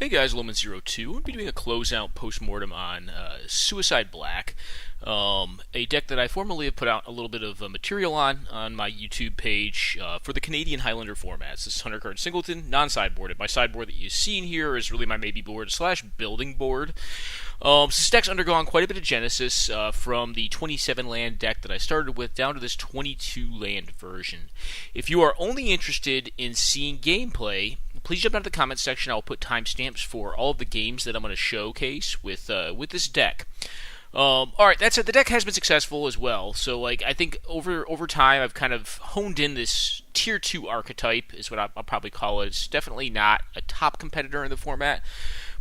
Hey guys, Loman02. We'll be doing a closeout post-mortem on SUI Black, a deck that I formerly have put out a little bit of material on my YouTube page for the Canadian Highlander formats. This is 100 card singleton, non-sideboarded. My sideboard that you've seen here is really my maybe board slash building board. This deck's undergone quite a bit of genesis from the 27 land deck that I started with down to this 22 land version. If you are only interested in seeing gameplay, please jump down to the comments section. I'll put timestamps for all of the games that I'm going to showcase with this deck. Alright, that said, the deck has been successful as well. So, I think over time, I've kind of honed in this Tier 2 archetype, is what I'll probably call it. It's definitely not a top competitor in the format,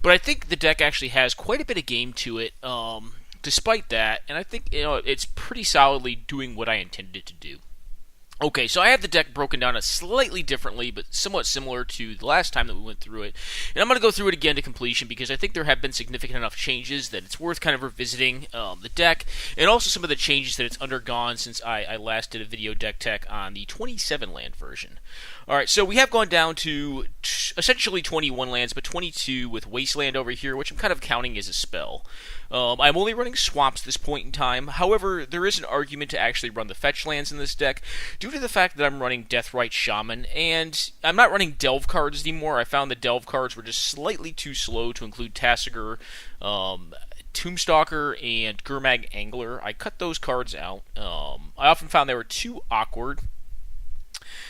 but I think the deck actually has quite a bit of game to it, despite that, and I think it's pretty solidly doing what I intended it to do. Okay, so I have the deck broken down slightly differently, but somewhat similar to the last time that we went through it. And I'm going to go through it again to completion because I think there have been significant enough changes that it's worth kind of revisiting the deck, and also some of the changes that it's undergone since I last did a video deck tech on the 27 land version. Alright, so we have gone down to essentially 21 lands, but 22 with Wasteland over here, which I'm kind of counting as a spell. I'm only running swamps at this point in time. However, there is an argument to actually run the fetch lands in this deck due to the fact that I'm running Deathrite Shaman, and I'm not running Delve cards anymore. I found the Delve cards were just slightly too slow to include Tassiger, Tombstalker, and Gurmag Angler. I cut those cards out. I often found they were too awkward.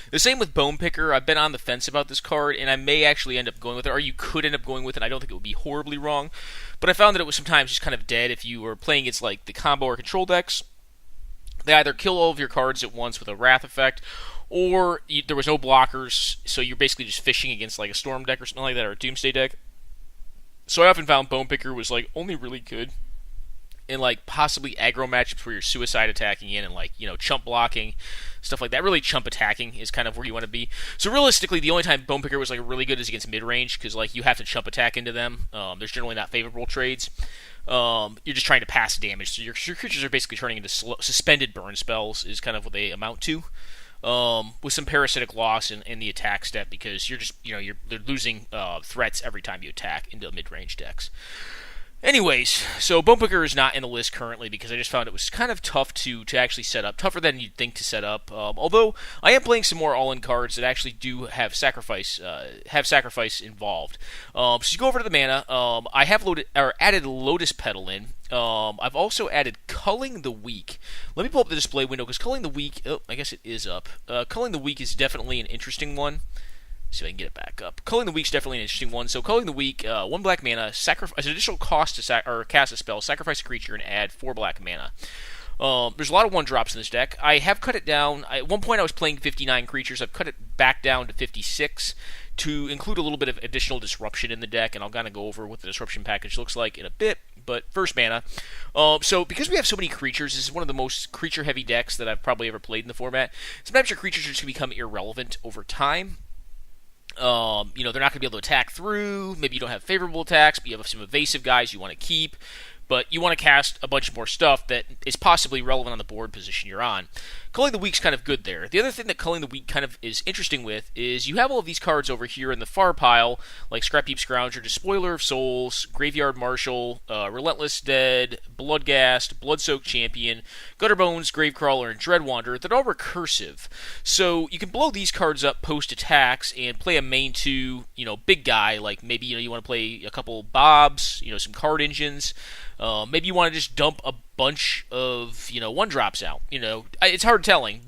The same with Bone Picker. I've been on the fence about this card, and I may actually end up going with it, or you could end up going with it. I don't think it would be horribly wrong, but I found that it was sometimes just kind of dead if you were playing against like the combo or control decks. They either kill all of your cards at once with a Wrath effect, or there was no blockers, so you're basically just fishing against like a Storm deck or something like that, or a Doomsday deck. So I often found Bone Picker was like only really good in like possibly aggro matchups where you're suicide attacking in and like, chump blocking, stuff like that. Really chump attacking is kind of where you want to be. So realistically, the only time Bone Picker was like really good is against midrange, because like you have to chump attack into them. There's generally not favorable trades. You're just trying to pass damage, so your creatures are basically turning into suspended burn spells is kind of what they amount to. With some parasitic loss in the attack step, because you're just they're losing threats every time you attack into mid-range decks. Anyways, so Bone Picker is not in the list currently because I just found it was kind of tough to actually set up. Tougher than you'd think to set up. Although I am playing some more all-in cards that actually do have sacrifice involved. So you go over to the mana. I have added Lotus Petal in. I've also added Culling the Weak. Let me pull up the display window because Culling the Weak. Oh, I guess it is up. Culling the Weak is definitely an interesting one. See if I can get it back up. Culling the Weak is definitely an interesting one. So Culling the Weak, 1 black mana, sacrifice an additional cost to cast a spell, sacrifice a creature, and add 4 black mana. There's a lot of 1-drops in this deck. I have cut it down. At one point I was playing 59 creatures. I've cut it back down to 56 to include a little bit of additional disruption in the deck, and I'll kind of go over what the disruption package looks like in a bit. But first, mana. So because we have so many creatures, this is one of the most creature-heavy decks that I've probably ever played in the format. Sometimes your creatures are just going to become irrelevant over time. They're not going to be able to attack through. Maybe you don't have favorable attacks, but you have some evasive guys you want to keep. But you want to cast a bunch more stuff that is possibly relevant on the board position you're on. Culling the Weak's kind of good there. The other thing that Culling the Weak kind of is interesting with is you have all of these cards over here in the far pile, like Scrapheap Scoundrel, Despoiler of Souls, Graveyard Marshal, Relentless Dead, Bloodghast, Bloodsoaked Champion, Gutterbones, Gravecrawler, and Dreadwander. They're all recursive. So you can blow these cards up post-attacks and play a main 2, big guy, like maybe you want to play a couple Bobs, some card engines. Maybe you want to just dump a bunch of 1-drops out. It's hard telling,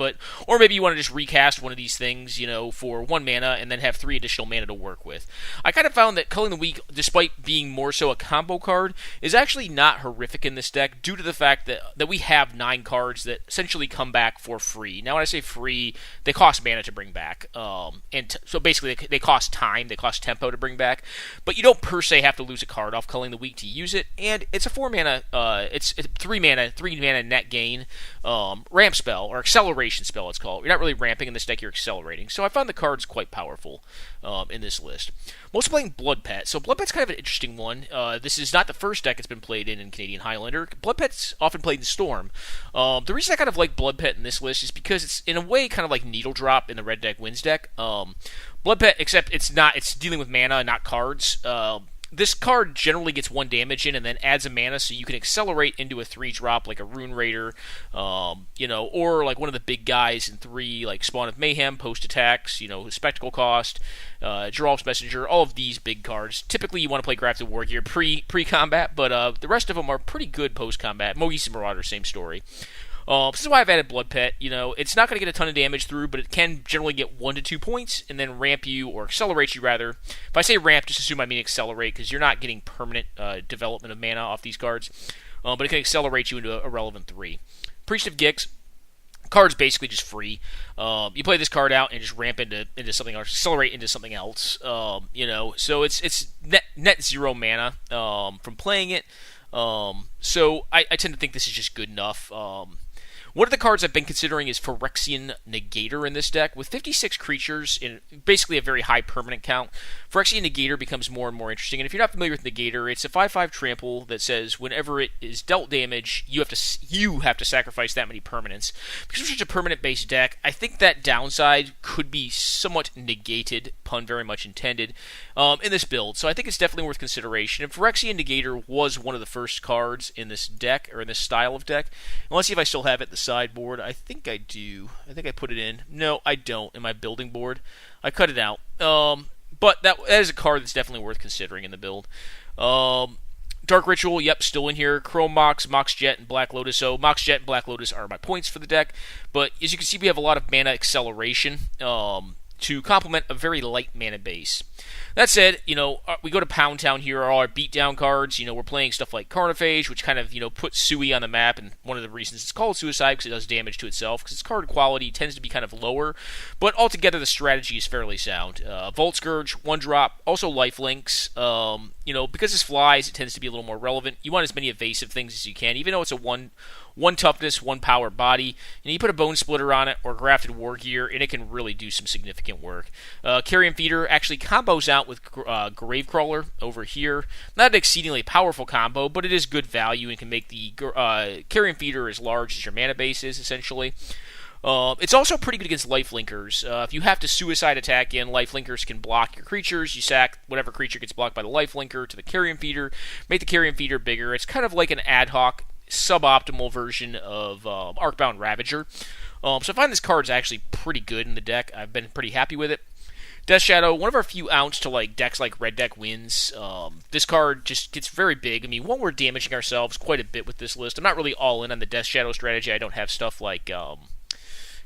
or maybe you want to just recast one of these things, for 1 mana and then have 3 additional mana to work with. I kind of found that Culling the Weak, despite being more so a combo card, is actually not horrific in this deck due to the fact that we have 9 cards that essentially come back for free. Now, when I say free, they cost mana to bring back, so basically they cost time, they cost tempo to bring back, but you don't per se have to lose a card off Culling the Weak to use it, and it's a 4 mana, it's 3 3 mana net gain ramp spell, or acceleration spell it's called. You're not really ramping in this deck, you're accelerating. So I found the cards quite powerful in this list. I'm also playing Blood Pet. So Blood Pet's kind of an interesting one. This is not the first deck it's been played in Canadian Highlander. Blood Pet's often played in Storm. The reason I kind of like Blood Pet in this list is because it's in a way kind of like Needle Drop in the Red Deck Wins deck. Blood Pet, except it's dealing with mana, not cards. This card generally gets 1 damage in and then adds a mana, so you can accelerate into a 3-drop like a Rune Raider, or like one of the big guys in 3, like Spawn of Mayhem, post attacks, Spectacle Cost, Geralf's Messenger, all of these big cards. Typically you want to play Grafted Wargear pre-combat, but the rest of them are pretty good post-combat. Mogis Marauder, same story. This is why I've added Blood Pet. It's not going to get a ton of damage through, but it can generally get 1 to 2 points, and then ramp you, or accelerate you rather. If I say ramp, just assume I mean accelerate, because you're not getting permanent development of mana off these cards. But it can accelerate you into a relevant 3. Priest of Gix. Card's basically just free. You play this card out and just ramp into something else, accelerate into something else. So it's net 0 mana from playing it. So I tend to think this is just good enough. One of the cards I've been considering is Phyrexian Negator in this deck. With 56 creatures in basically a very high permanent count, Phyrexian Negator becomes more and more interesting. And if you're not familiar with Negator, it's a 5/5 trample that says whenever it is dealt damage, you have to sacrifice that many permanents. Because it's such a permanent-based deck, I think that downside could be somewhat negated, pun very much intended, in this build. So I think it's definitely worth consideration. And Phyrexian Negator was one of the first cards in this deck, or in this style of deck. And let's see if I still have it. The sideboard. I think I do. I think I put it in. No, I don't in my building board. I cut it out. But that is a card that's definitely worth considering in the build. Dark Ritual, yep, still in here. Chrome Mox, Mox Jet, and Black Lotus. So Mox Jet and Black Lotus are my points for the deck. But as you can see, we have a lot of mana acceleration to complement a very light mana base. That said, we go to Pound Town here, all our beatdown cards. We're playing stuff like Carnophage, which kind of, puts SUI on the map, and one of the reasons it's called Suicide, because it does damage to itself, because its card quality tends to be kind of lower, but altogether the strategy is fairly sound. Vault Scourge, 1-drop, also lifelinks. Because this flies, it tends to be a little more relevant. You want as many evasive things as you can, even though it's a 1 toughness, 1 power body. You put a Bone Splitter on it or Grafted Wargear, and it can really do some significant work. Carrion Feeder actually combos out with Gravecrawler over here. Not an exceedingly powerful combo, but it is good value and can make the Carrion Feeder as large as your mana base is, essentially. It's also pretty good against Lifelinkers. If you have to Suicide attack in, Lifelinkers can block your creatures. You sack whatever creature gets blocked by the Lifelinker to the Carrion Feeder, make the Carrion Feeder bigger. It's kind of like an ad hoc, suboptimal version of Arcbound Ravager. So I find this card's actually pretty good in the deck. I've been pretty happy with it. Death Shadow, one of our few ounce to decks like Red Deck Wins. This card just gets very big. One, we're damaging ourselves quite a bit with this list. I'm not really all in on the Death Shadow strategy. I don't have stuff like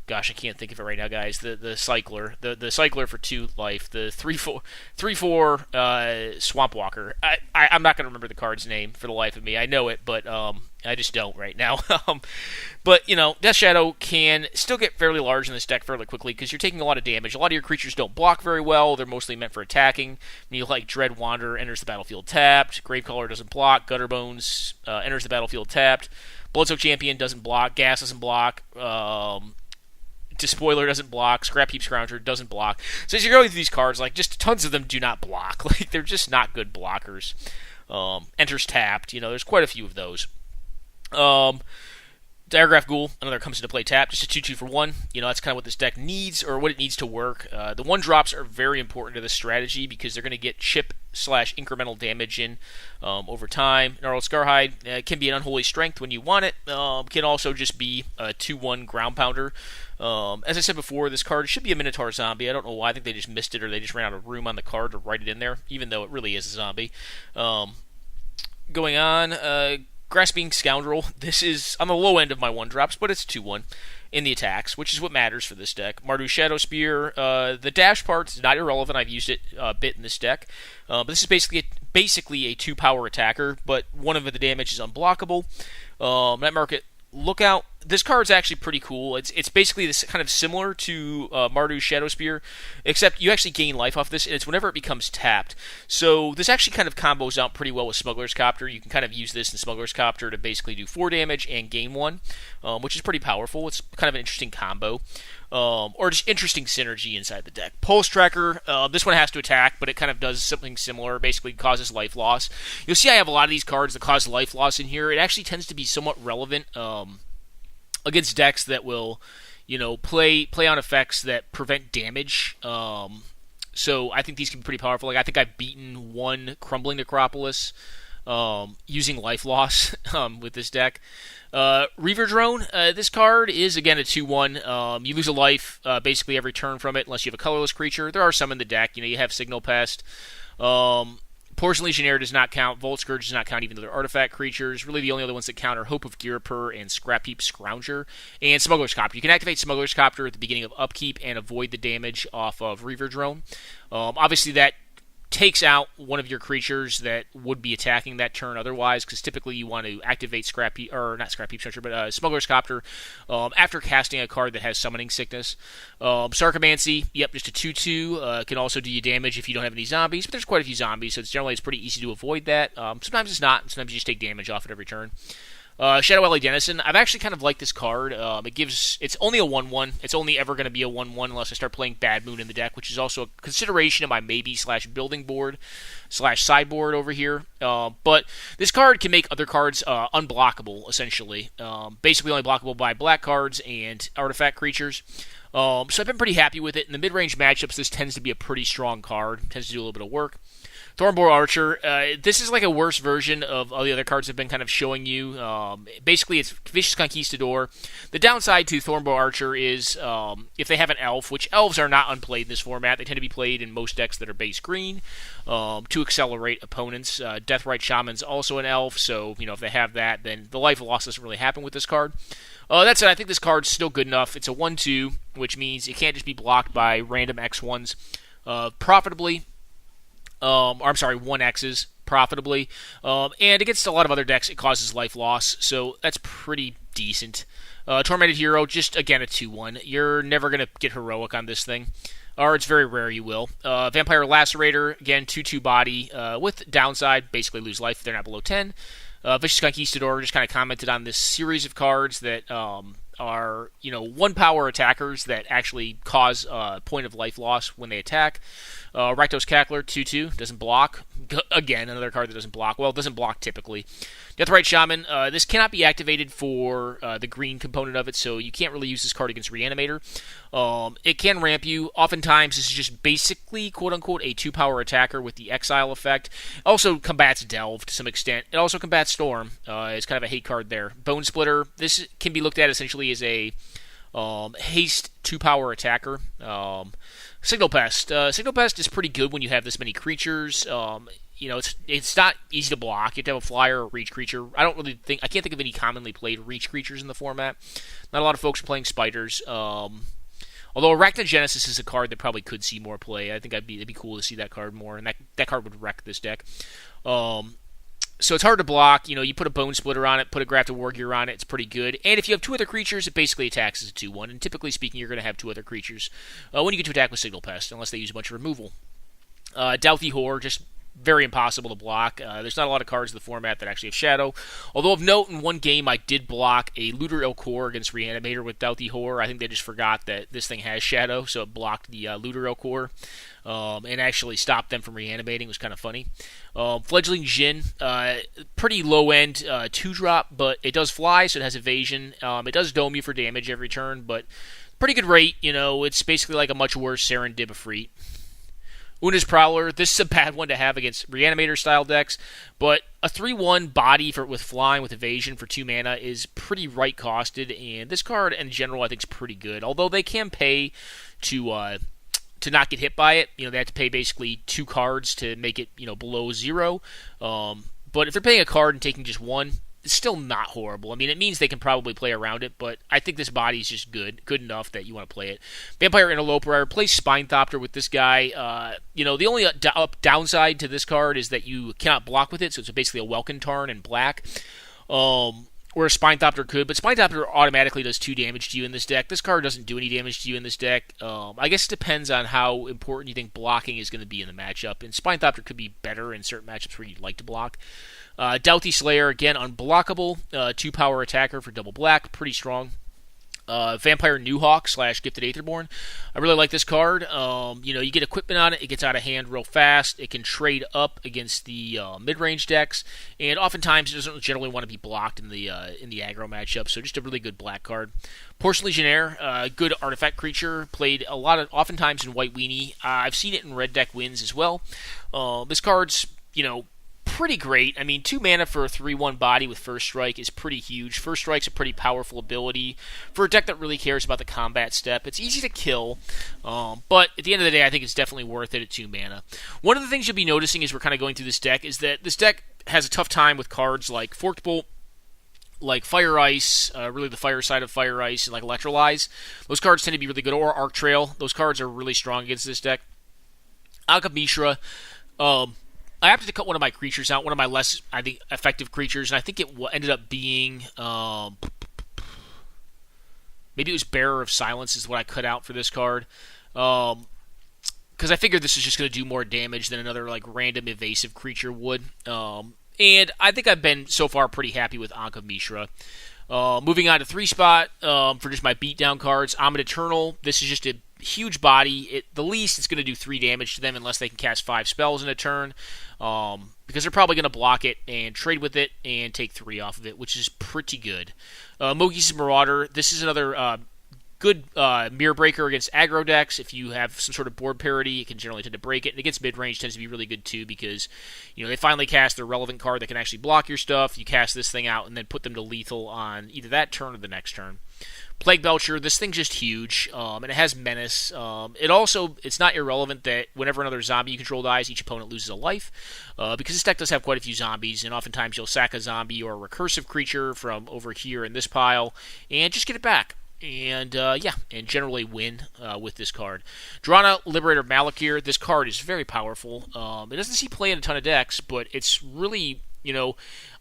gosh, I can't think of it right now, guys. The Cycler, the Cycler for 2 life, the 3/4 Swamp Walker. I'm not going to remember the card's name for the life of me. I know it, but I just don't right now. But Death Shadow can still get fairly large in this deck fairly quickly because you're taking a lot of damage. A lot of your creatures don't block very well. They're mostly meant for attacking. Dread Wanderer enters the battlefield tapped. Gravecaller doesn't block. Gutterbones enters the battlefield tapped. Bloodsoak Champion doesn't block. Gas doesn't block. Despoiler doesn't block. Scrapheap Scrounger doesn't block. So as you're going through these cards, just tons of them do not block. They're just not good blockers. Enters tapped. There's quite a few of those. Diregraph Ghoul, another comes into play tapped. Just a 2/2 for 1. That's kind of what this deck needs, or what it needs to work. The 1-drops are very important to this strategy because they're going to get chip/incremental damage in over time. Gnarled Scarhide can be an unholy strength when you want it. Can also just be a 2/1 ground pounder. As I said before, this card should be a Minotaur zombie. I don't know why. I think they just missed it, or they just ran out of room on the card to write it in there, even though it really is a zombie. Going on, Grasping Scoundrel. This is on the low end of my 1-drops, but it's 2/1 in the attacks, which is what matters for this deck. Mardu Shadow Spear. The dash part is not irrelevant. I've used it a bit in this deck. But this is basically a 2-power attacker, but one of the damage is unblockable. Night Market Lookout. this card's actually pretty cool. It's basically this kind of similar to Mardu's Shadow Spear, except you actually gain life off this, and it's whenever it becomes tapped. So this actually kind of combos out pretty well with Smuggler's Copter. You can kind of use this in Smuggler's Copter to basically do 4 damage and gain 1, which is pretty powerful. It's kind of an interesting combo. Or just interesting synergy inside the deck. Pulse Tracker, this one has to attack, but it kind of does something similar, basically causes life loss. You'll see I have a lot of these cards that cause life loss in here. It actually tends to be somewhat relevant against decks that will, play on effects that prevent damage. So I think these can be pretty powerful. Like I think I've beaten 1 Crumbling Necropolis using life loss with this deck. Reaver Drone, this card is again a 2/1. You lose a life basically every turn from it unless you have a colorless creature. There are some in the deck. You have Signal Pest. Portion Legionnaire does not count. Volt Scourge does not count, even though they're artifact creatures. Really, the only other ones that count are Hope of Girapur and Scrap Heap Scrounger. And Smuggler's Copter. You can activate Smuggler's Copter at the beginning of upkeep and avoid the damage off of Reaver Drone. Obviously, that takes out one of your creatures that would be attacking that turn otherwise, because typically you want to activate Smuggler's Copter after casting a card that has Summoning Sickness. Sarcomancy, just a 2/2, can also do you damage if you don't have any zombies, but there's quite a few zombies, so it's pretty easy to avoid that. Sometimes it's not, sometimes you just take damage off it every turn. Shadow Alley Denizen, I've actually kind of liked this card. It's only a 1/1. It's only ever going to be a 1/1 unless I start playing Bad Moon in the deck, which is also a consideration of my maybe/building board /sideboard over here. But this card can make other cards unblockable, essentially. Basically only blockable by black cards and artifact creatures. So I've been pretty happy with it. In the mid-range matchups, this tends to be a pretty strong card. Tends to do a little bit of work. Thornbore Archer, this is like a worse version of all the other cards I've been kind of showing you. Basically, it's Vicious Conquistador. The downside to Thornbore Archer is if they have an elf, which elves are not unplayed in this format. They tend to be played in most decks that are base green to accelerate opponents. Deathrite Shaman's also an elf, so if they have that, then the life loss doesn't really happen with this card. That said, I think this card's still good enough. It's a 1/2, which means it can't just be blocked by random X1s profitably. 1Xs profitably. And against a lot of other decks, it causes life loss, so that's pretty decent. Tormented Hero, just again a 2/1. You're never going to get heroic on this thing, or it's very rare you will. Vampire Lacerator, again 2/2 body, with downside, basically lose life if they're not below 10. Vicious Conquistador, just kind of commented on this series of cards that are 1-power attackers that actually cause a point of life loss when they attack. Rakdos Cackler, 2/2, doesn't block. Again, another card that doesn't block. Well, it doesn't block typically. Deathrite Shaman, this cannot be activated for the green component of it, so you can't really use this card against Reanimator. It can ramp you. Oftentimes, this is just basically, quote-unquote, a 2-power attacker with the Exile effect. Also combats Delve to some extent. It also combats Storm. It's kind of a hate card there. Bone Splitter, this can be looked at essentially as a haste 2-power attacker. Signal Pest. Signal Pest is pretty good when you have this many creatures. It's not easy to block. You have to have a flyer or reach creature. I can't think of any commonly played reach creatures in the format. Not a lot of folks are playing spiders. Although Arachnogenesis is a card that probably could see more play. I think it'd be cool to see that card more, and that card would wreck this deck. So it's hard to block. You put a Bone Splitter on it, put a Grafted Wargear on it, it's pretty good. And if you have 2 other creatures, it basically attacks as a 2/1. And typically speaking, you're going to have 2 other creatures when you get to attack with Signal Pest, unless they use a bunch of removal. Douthie Whore, just very impossible to block. There's not a lot of cards in the format that actually have Shadow. Although of note, in one game I did block a Looter Elcor against Reanimator with Douthie Whore. I think they just forgot that this thing has Shadow, so it blocked the Looter Elcor. And actually stopped them from reanimating. It was kind of funny. Fledgling Jin, pretty low-end 2-drop, but it does fly, so it has evasion. It does dome you for damage every turn, but pretty good rate. It's basically like a much worse Serendib Efreet. Una's Prowler, this is a bad one to have against Reanimator-style decks, but a 3/1 body with flying with evasion for 2 mana is pretty right-costed, and this card in general I think is pretty good, although they can pay to not get hit by it. They have to pay basically 2 cards to make it, below 0. But if they're paying a card and taking just 1, it's still not horrible. I mean, it means they can probably play around it, but I think this body is just good enough that you want to play it. Vampire Interloper, I replaced Spinethopter with this guy. The only downside to this card is that you cannot block with it, so it's basically a Welkin Tarn in black. where a Spinethopter could, but Spinethopter automatically does 2 damage to you in this deck. This card doesn't do any damage to you in this deck. I guess it depends on how important you think blocking is going to be in the matchup, and Spinethopter could be better in certain matchups where you'd like to block. Doughty Slayer, again, unblockable, 2-power attacker for double black, pretty strong. Vampire Newhawk / Gifted Aetherborn. I really like this card. You get equipment on it. It gets out of hand real fast. It can trade up against the mid-range decks, and oftentimes it doesn't generally want to be blocked in the aggro matchup. So just a really good black card. Porcelain Legionnaire, good artifact creature. Played oftentimes in White Weenie. I've seen it in red deck wins as well. This card's pretty great. I mean, 2 mana for a 3/1 body with First Strike is pretty huge. First Strike's a pretty powerful ability for a deck that really cares about the combat step. It's easy to kill, but at the end of the day, I think it's definitely worth it at 2 mana. One of the things you'll be noticing as we're kind of going through this deck is that this deck has a tough time with cards like Forked Bolt, like Fire Ice, really the fire side of Fire Ice, and like Electrolyze. Those cards tend to be really good, or Arc Trail. Those cards are really strong against this deck. Alchemy, I have to cut one of my creatures out, one of my less, I think, effective creatures, and I think it ended up being, maybe it was Bearer of Silence is what I cut out for this card, because I figured this is just going to do more damage than another random evasive creature would, and I think I've been so far pretty happy with Ankh of Mishra. Moving on to 3-spot for just my beatdown cards, Omid Eternal. This is just a huge body. The least it's going to do 3 damage to them unless they can cast 5 spells in a turn, because they're probably going to block it and trade with it and take 3 off of it, which is pretty good. Mogi's Marauder. This is another good mirror breaker against aggro decks. If you have some sort of board parity, it can generally tend to break it. And against mid-range tends to be really good too, because they finally cast their relevant card that can actually block your stuff. You cast this thing out and then put them to lethal on either that turn or the next turn. Plague Belcher, this thing's just huge, and it has Menace. It's not irrelevant that whenever another zombie you control dies, each opponent loses a life, because this deck does have quite a few zombies, and oftentimes you'll sack a zombie or a recursive creature from over here in this pile, and just get it back. And generally win with this card. Drana, Liberator Malachor. This card is very powerful. It doesn't see play in a ton of decks, but it's really,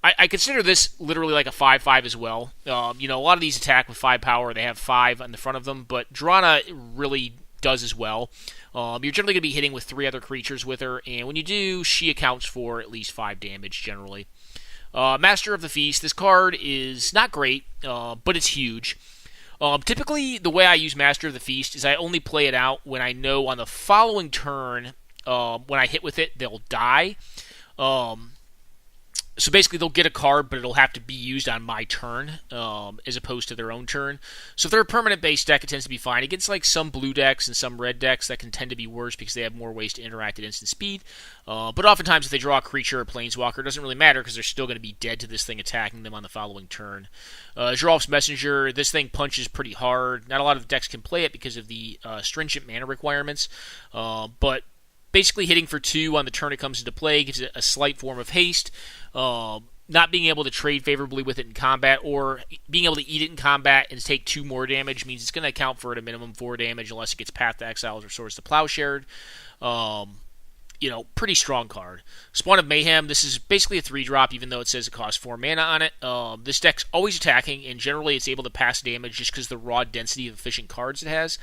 I consider this literally like a 5/5 as well. A lot of these attack with 5 power. They have 5 on the front of them, but Drana really does as well. You're generally going to be hitting with 3 other creatures with her, and when you do, she accounts for at least 5 damage generally. Master of the Feast. This card is not great, but it's huge. Typically, the way I use Master of the Feast is I only play it out when I know on the following turn, when I hit with it, they'll die. So basically, they'll get a card, but it'll have to be used on my turn, as opposed to their own turn. So if they're a permanent-based deck, it tends to be fine. Against some blue decks and some red decks, that can tend to be worse because they have more ways to interact at instant speed. But oftentimes, if they draw a creature or planeswalker, it doesn't really matter because they're still going to be dead to this thing attacking them on the following turn. Geralf's Messenger, this thing punches pretty hard. Not a lot of decks can play it because of the stringent mana requirements, but basically hitting for 2 on the turn it comes into play gives it a slight form of haste. Not being able to trade favorably with it in combat, or being able to eat it in combat and take 2 more damage, means it's going to account for at a minimum 4 damage unless it gets Path to Exiles or Swords to Plowshare. Pretty strong card. Spawn of Mayhem, this is basically a 3-drop, even though it says it costs 4 mana on it. This deck's always attacking, and generally it's able to pass damage just because of the raw density of efficient cards it has.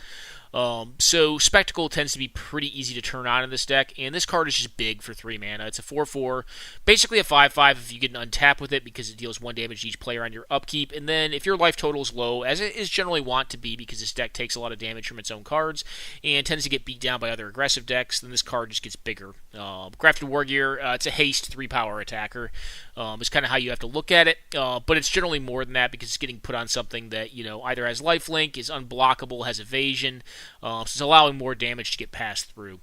So Spectacle tends to be pretty easy to turn on in this deck, and this card is just big for 3 mana. It's a 4/4, basically a 5/5 if you get an untap with it, because it deals 1 damage to each player on your upkeep, and then if your life total is low, as it is generally want to be because this deck takes a lot of damage from its own cards, and tends to get beat down by other aggressive decks, then this card just gets bigger. Crafted War Gear, it's a haste 3-power attacker. Is kind of how you have to look at it, but it's generally more than that because it's getting put on something that either has lifelink, is unblockable, has evasion, so it's allowing more damage to get passed through.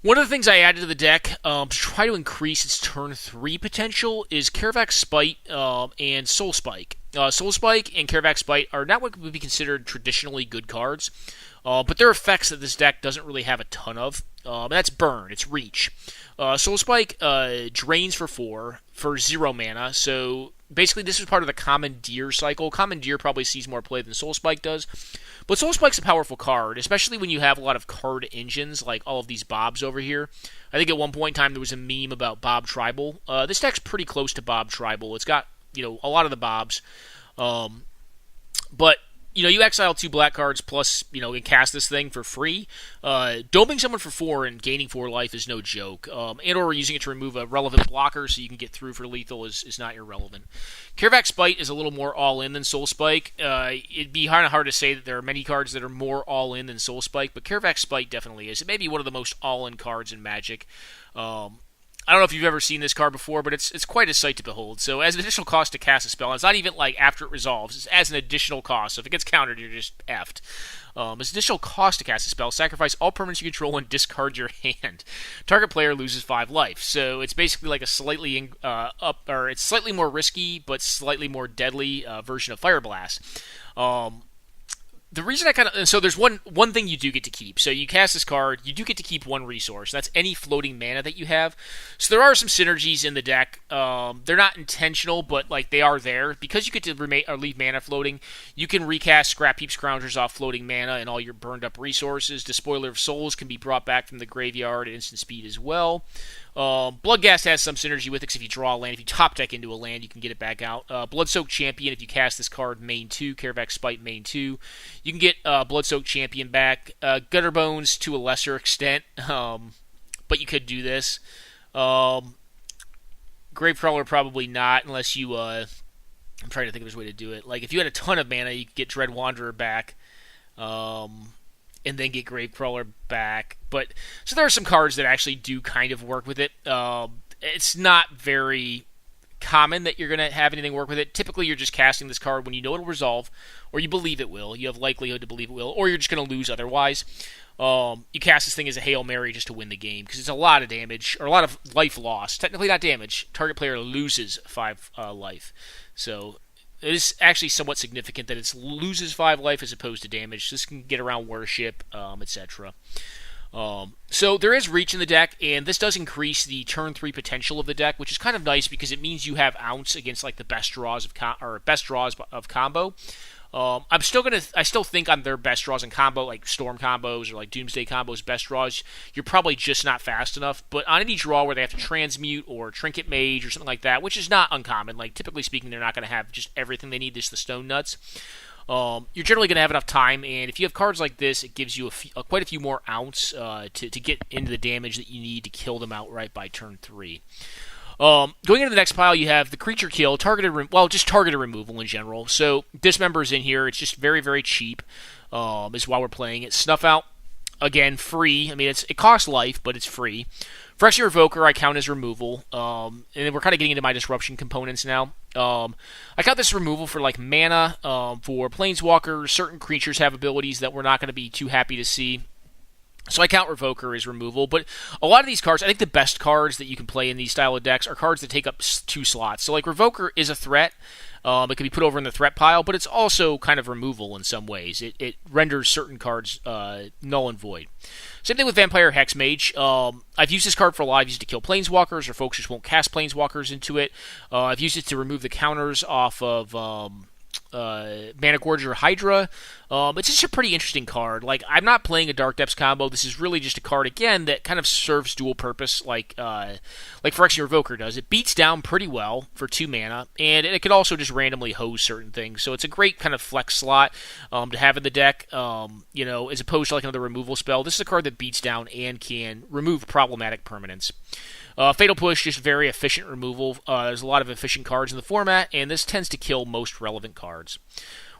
One of the things I added to the deck to try to increase its turn 3 potential is Careva Spike and Soul Spike. Soul Spike and Careva Spike are not what would be considered traditionally good cards, but they're effects that this deck doesn't really have a ton of. And that's Burn, it's Reach. Soul Spike drains for 4 for 0 mana, so basically this is part of the Commandeer cycle. Commandeer probably sees more play than Soul Spike does, but Soul Spike's a powerful card, especially when you have a lot of card engines like all of these Bobs over here. I think at one point in time there was a meme about Bob Tribal. This deck's pretty close to Bob Tribal. It's got a lot of the Bobs. But you exile 2 black cards plus, and cast this thing for free. Doming someone for 4 and gaining 4 life is no joke. And/or using it to remove a relevant blocker so you can get through for lethal is not irrelevant. Careva Spike is a little more all-in than Soul Spike. It'd be kind of hard to say that there are many cards that are more all-in than Soul Spike, but Careva Spike definitely is. It may be one of the most all-in cards in Magic. I don't know if you've ever seen this card before, but it's quite a sight to behold. So as an additional cost to cast a spell, and it's not even like after it resolves, it's as an additional cost. So if it gets countered, you're just effed. As additional cost to cast a spell, sacrifice all permanents you control and discard your hand. Target player loses 5 life. So it's basically like a slightly it's slightly more risky, but slightly more deadly version of Fire Blast. The reason so there's one thing you do get to keep. So you cast this card, you do get to keep 1 resource. That's any floating mana that you have. So there are some synergies in the deck. They're not intentional, but like they are there because you get to leave mana floating. You can recast Scrap Heap Scroungers off floating mana and all your burned up resources. Despoiler of Souls can be brought back from the graveyard at instant speed as well. Bloodghast has some synergy with it because if you draw a land, if you top deck into a land, you can get it back out. Bloodsoaked Champion, if you cast this card, main 2. Careva Spike, main 2. You can get Bloodsoaked Champion back. Gutter Bones to a lesser extent, but you could do this. Gravecrawler probably not, unless you... I'm trying to think of a way to do it. Like, if you had a ton of mana, you could get Dread Wanderer back. And then get Gravecrawler back. But so there are some cards that actually do kind of work with it. It's not very common that you're going to have anything work with it. Typically, you're just casting this card when you know it'll resolve, or you believe it will. You have likelihood to believe it will, or you're just going to lose otherwise. You cast this thing as a Hail Mary just to win the game, because it's a lot of damage, or a lot of life loss. Technically not damage. Target player loses 5 life. So... it is actually somewhat significant that it loses 5 life as opposed to damage. This can get around Worship, etc. So there is reach in the deck, and this does increase the turn 3 potential of the deck, which is kind of nice because it means you have ounce against like the best draws of combo. I still think on their best draws in combo, like Storm combos or like Doomsday combos, best draws, you're probably just not fast enough. But on any draw where they have to transmute or Trinket Mage or something like that, which is not uncommon, like typically speaking, they're not going to have just everything they need, just the Stone Nuts. You're generally going to have enough time, and if you have cards like this, it gives you quite a few more ounce to get into the damage that you need to kill them outright by turn 3. Going into the next pile, you have the creature kill, targeted removal in general. So Dismember's in here. It's just very, very cheap. Is why we're playing it. Snuff Out, again, free. I mean, it costs life, but it's free. Phyrexian Revoker, I count as removal. And then we're kind of getting into my disruption components now. I count this removal for like mana. For Planeswalkers, certain creatures have abilities that we're not going to be too happy to see. So I count Revoker as removal, but a lot of these cards, I think the best cards that you can play in these style of decks are cards that take up 2 slots. So like Revoker is a threat. It can be put over in the threat pile, but it's also kind of removal in some ways. It renders certain cards null and void. Same thing with Vampire Hexmage. I've used this card for a lot. I've used it to kill Planeswalkers, or folks just won't cast Planeswalkers into it. I've used it to remove the counters off of... Mana Gorger Hydra. It's just a pretty interesting card. Like, I'm not playing a Dark Depths combo. This is really just a card, again, that kind of serves dual purpose, like Phyrexian Revoker does. It beats down pretty well for 2 mana, and it could also just randomly hose certain things. So it's a great kind of flex slot to have in the deck, as opposed to like another removal spell. This is a card that beats down and can remove problematic permanents. Fatal Push, just very efficient removal. There's a lot of efficient cards in the format, and this tends to kill most relevant cards.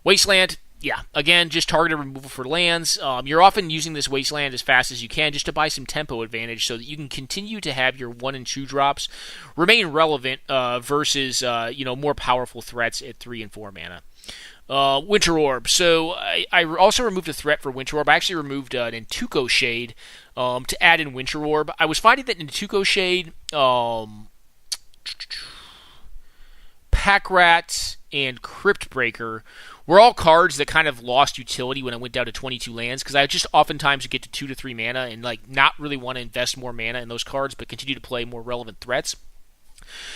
Wasteland, yeah, again, just targeted removal for lands. You're often using this Wasteland as fast as you can just to buy some tempo advantage so that you can continue to have your 1 and 2 drops remain relevant versus more powerful threats at 3 and 4 mana. Winter Orb. So I also removed a threat for Winter Orb. I actually removed an Intuko Shade to add in Winter Orb. I was finding that Intuko Shade, Pack Rat, and Crypt Breaker were all cards that kind of lost utility when I went down to 22 lands, because I just oftentimes would get to 2 to 3 mana and like not really want to invest more mana in those cards, but continue to play more relevant threats.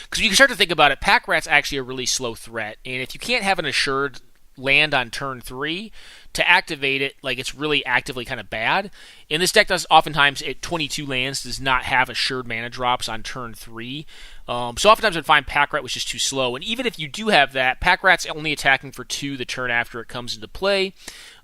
Because you can start to think about it, Pack Rat's actually a really slow threat, and if you can't have an assured land on turn 3, to activate it, like, it's really actively kind of bad. And this deck does oftentimes, at 22 lands, does not have assured mana drops on turn 3. So oftentimes I'd find Pack Rat was just too slow. And even if you do have that, Pack Rat's only attacking for 2 the turn after it comes into play.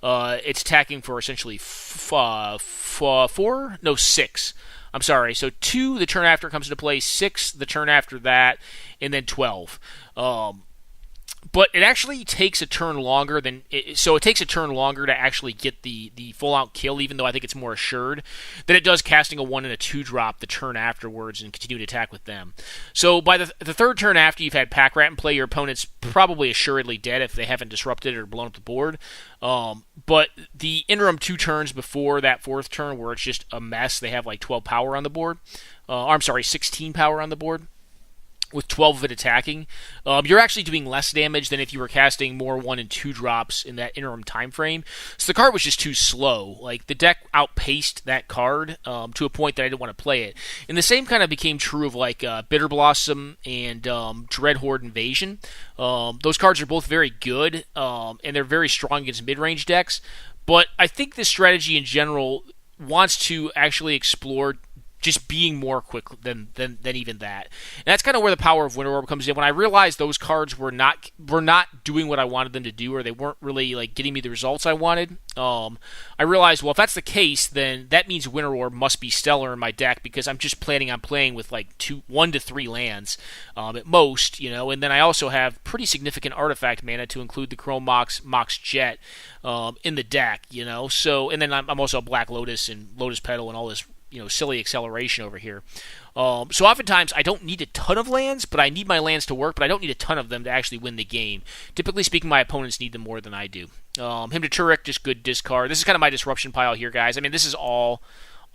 It's attacking for essentially 6. I'm sorry, so 2 the turn after it comes into play, 6 the turn after that, and then 12. But it actually takes a turn longer it takes a turn longer to actually get the full-out kill, even though I think it's more assured, than it does casting a 1 and a 2 drop the turn afterwards and continue to attack with them. So by the third turn after you've had Pack Rat in play, your opponent's probably assuredly dead if they haven't disrupted or blown up the board. But the interim 2 turns before that 4th turn, where it's just a mess, they have like 12 power on the board. 16 power on the board, with 12 of it attacking, you're actually doing less damage than if you were casting more 1 and 2 drops in that interim time frame. So the card was just too slow. Like, the deck outpaced that card to a point that I didn't want to play it. And the same kind of became true of like Bitter Blossom and Dreadhorde Invasion. Those cards are both very good, and they're very strong against mid-range decks. But I think this strategy in general wants to actually explore just being more quick than even that. And that's kind of where the power of Winter Orb comes in. When I realized those cards were not doing what I wanted them to do, or they weren't really like getting me the results I wanted, I realized, well, if that's the case, then that means Winter Orb must be stellar in my deck, because I'm just planning on playing with like 1 to 3 lands at most, and then I also have pretty significant artifact mana to include the Chrome Mox Jet in the deck, so, and then I'm also a Black Lotus and Lotus Petal and all this silly acceleration over here. So oftentimes I don't need a ton of lands, but I need my lands to work, but I don't need a ton of them to actually win the game. Typically speaking, my opponents need them more than I do. Him to Turek, just good discard. This is kind of my disruption pile here, guys. I mean, this is all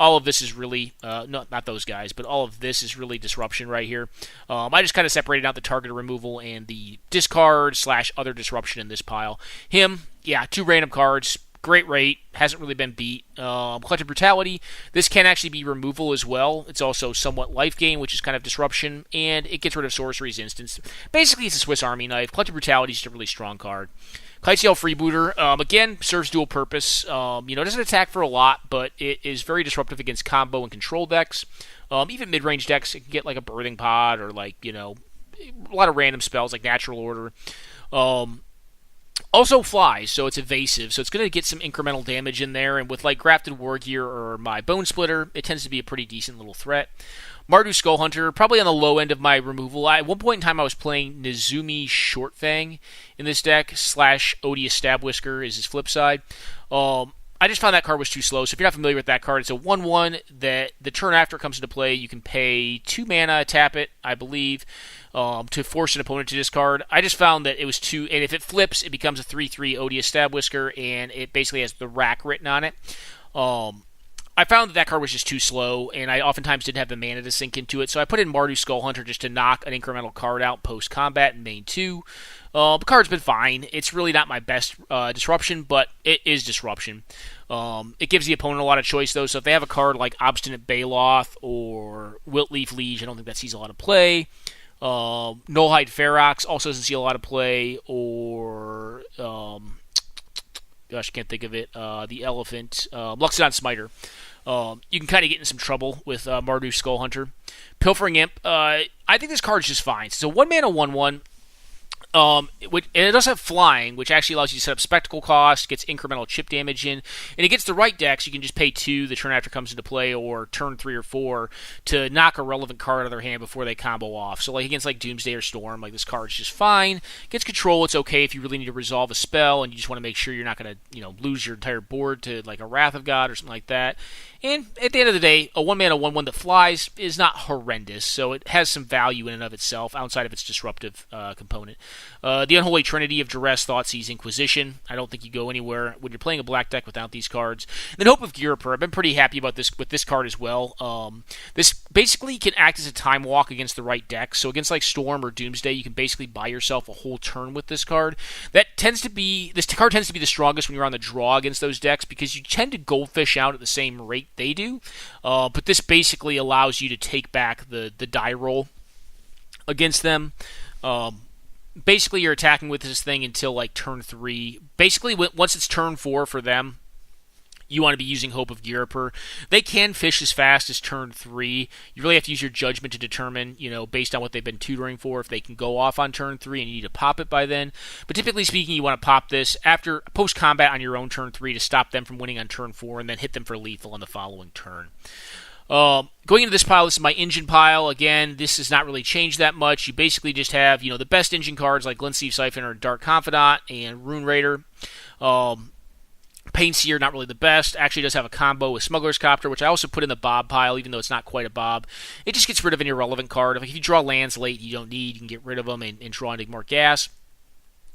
of this is really, not those guys, but all of this is really disruption right here. I just kind of separated out the targeted removal and the discard / other disruption in this pile. Him, 2 random cards. Great rate, hasn't really been beat. Collective Brutality, this can actually be removal as well. It's also somewhat life gain, which is kind of disruption, and it gets rid of Sorcery's Instance. Basically, it's a Swiss Army knife. Collective Brutality is just a really strong card. Kitesail Freebooter, again, serves dual purpose. Doesn't attack for a lot, but it is very disruptive against combo and control decks. Even mid-range decks, it can get like a Birthing Pod or like, a lot of random spells like Natural Order. Also flies, so it's evasive, so it's going to get some incremental damage in there, and with like Grafted War Gear or my Bone Splitter, it tends to be a pretty decent little threat. Mardu Skullhunter, probably on the low end of my removal. At one point in time I was playing Nezumi Shortfang in this deck, / Odious Stabwhisker is his flip side. I just found that card was too slow, so if you're not familiar with that card, it's a 1/1 that the turn after it comes into play, you can pay 2 mana, tap it, I believe, to force an opponent to discard. I just found that it was too, and if it flips, it becomes a 3/3 Odious Stabwhisker, and it basically has the rack written on it. I found that card was just too slow, and I oftentimes didn't have the mana to sink into it, so I put in Mardu Skullhunter just to knock an incremental card out post-combat in main 2. The card's been fine. It's really not my best disruption, but it is disruption. It gives the opponent a lot of choice, though, so if they have a card like Obstinate Baloth or Wiltleaf Liege, I don't think that sees a lot of play. Nullhide Ferox also doesn't see a lot of play, or I can't think of it. The Elephant, Luxodon Smiter. You can kind of get in some trouble with Mardu Skullhunter. Pilfering Imp, I think this card's just fine. It's a 1-mana 1/1. And it does have flying, which actually allows you to set up spectacle cost, gets incremental chip damage in, and against the right decks, you can just pay 2 the turn after it comes into play, or turn 3 or 4 to knock a relevant card out of their hand before they combo off. So like against like Doomsday or Storm, like this card's just fine. Against control, it's okay if you really need to resolve a spell and you just want to make sure you're not going to lose your entire board to like a Wrath of God or something like that. And at the end of the day, a 1-mana 1/1 that flies is not horrendous, so it has some value in and of itself outside of its disruptive component. The Unholy Trinity of Duress, Thoughtseize, Inquisition. I don't think you go anywhere when you're playing a black deck without these cards. And then Hope of Ghirapur. I've been pretty happy about this with this card as well. This basically can act as a time walk against the right deck. So against like Storm or Doomsday, you can basically buy yourself a whole turn with this card. This card tends to be the strongest when you're on the draw against those decks, because you tend to goldfish out at the same rate they do. But this basically allows you to take back the die roll against them. basically you're attacking with this thing until like turn 3. Basically, once it's turn 4 for them, you want to be using Hope of Ghirapur. They can fish as fast as turn 3. You really have to use your judgment to determine, based on what they've been tutoring for, if they can go off on turn 3 and you need to pop it by then. But typically speaking, you want to pop this after post-combat on your own turn 3 to stop them from winning on turn 4 and then hit them for lethal on the following turn. Going into this pile, this is my engine pile. Again, this has not really changed that much. You basically just have, the best engine cards like Glintsteve Siphon or Dark Confidant and Rune Raider. Painseer, not really the best. Actually does have a combo with Smuggler's Copter, which I also put in the Bob pile, even though it's not quite a Bob. It just gets rid of an irrelevant card. If you draw lands late you don't need, you can get rid of them and draw into more gas.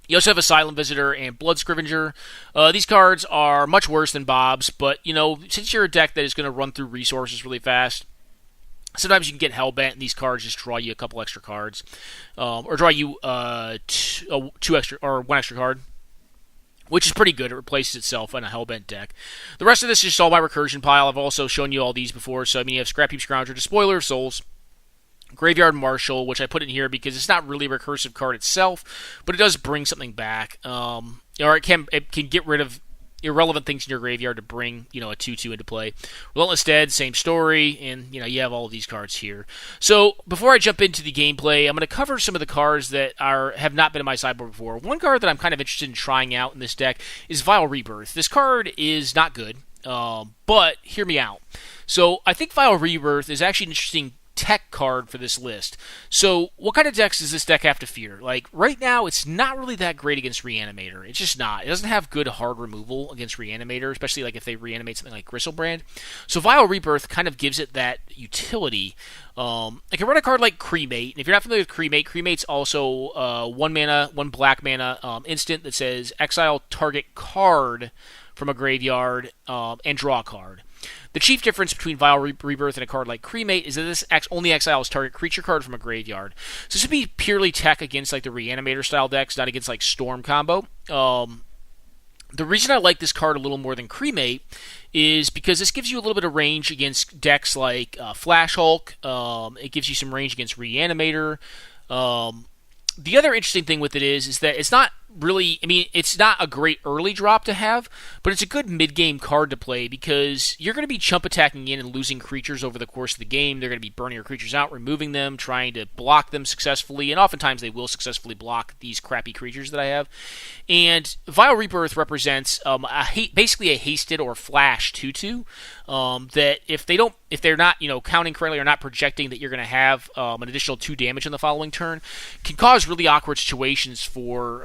You also have Asylum Visitor and Blood Scrivenger. These cards are much worse than Bob's, but, since you're a deck that is going to run through resources really fast, sometimes you can get Hellbent, and these cards just draw you a couple extra cards. Or draw you one extra card, which is pretty good. It replaces itself on a Hellbent deck. The rest of this is just all my recursion pile. I've also shown you all these before. So, you have Scrap Heap Scoundrel, Despoiler of Souls, Graveyard Marshal, which I put in here because it's not really a recursive card itself, but it does bring something back. Or it can get rid of irrelevant things in your graveyard to bring, a 2/2 into play. Relentless Dead, same story, and, you have all of these cards here. So, before I jump into the gameplay, I'm going to cover some of the cards that have not been in my sideboard before. One card that I'm kind of interested in trying out in this deck is Vile Rebirth. This card is not good, but hear me out. So, I think Vile Rebirth is actually an interesting tech card for this list. So, what kind of decks does this deck have to fear? Like, right now, it's not really that great against Reanimator. It's just not. It doesn't have good hard removal against Reanimator, especially like if they reanimate something like Gristlebrand. So, Vile Rebirth kind of gives it that utility. I can run a card like Cremate, and if you're not familiar with Cremate's also 1 mana, 1 black mana instant that says exile target card from a graveyard and draw a card. The chief difference between Vile Rebirth and a card like Cremate is that this only exiles target creature card from a graveyard. So this would be purely tech against like the Reanimator style decks, not against like Storm combo. The reason I like this card a little more than Cremate is because this gives you a little bit of range against decks like Flash Hulk. It gives you some range against Reanimator. The other interesting thing with it is that it's not really, it's not a great early drop to have, but it's a good mid-game card to play because you're going to be chump attacking in and losing creatures over the course of the game. They're going to be burning your creatures out, removing them, trying to block them successfully, and oftentimes they will successfully block these crappy creatures that I have. And Vile Rebirth represents basically a hasted or flash 2/2 that if they're not counting correctly or not projecting that you're going to have an additional 2 damage on the following turn, can cause really awkward situations for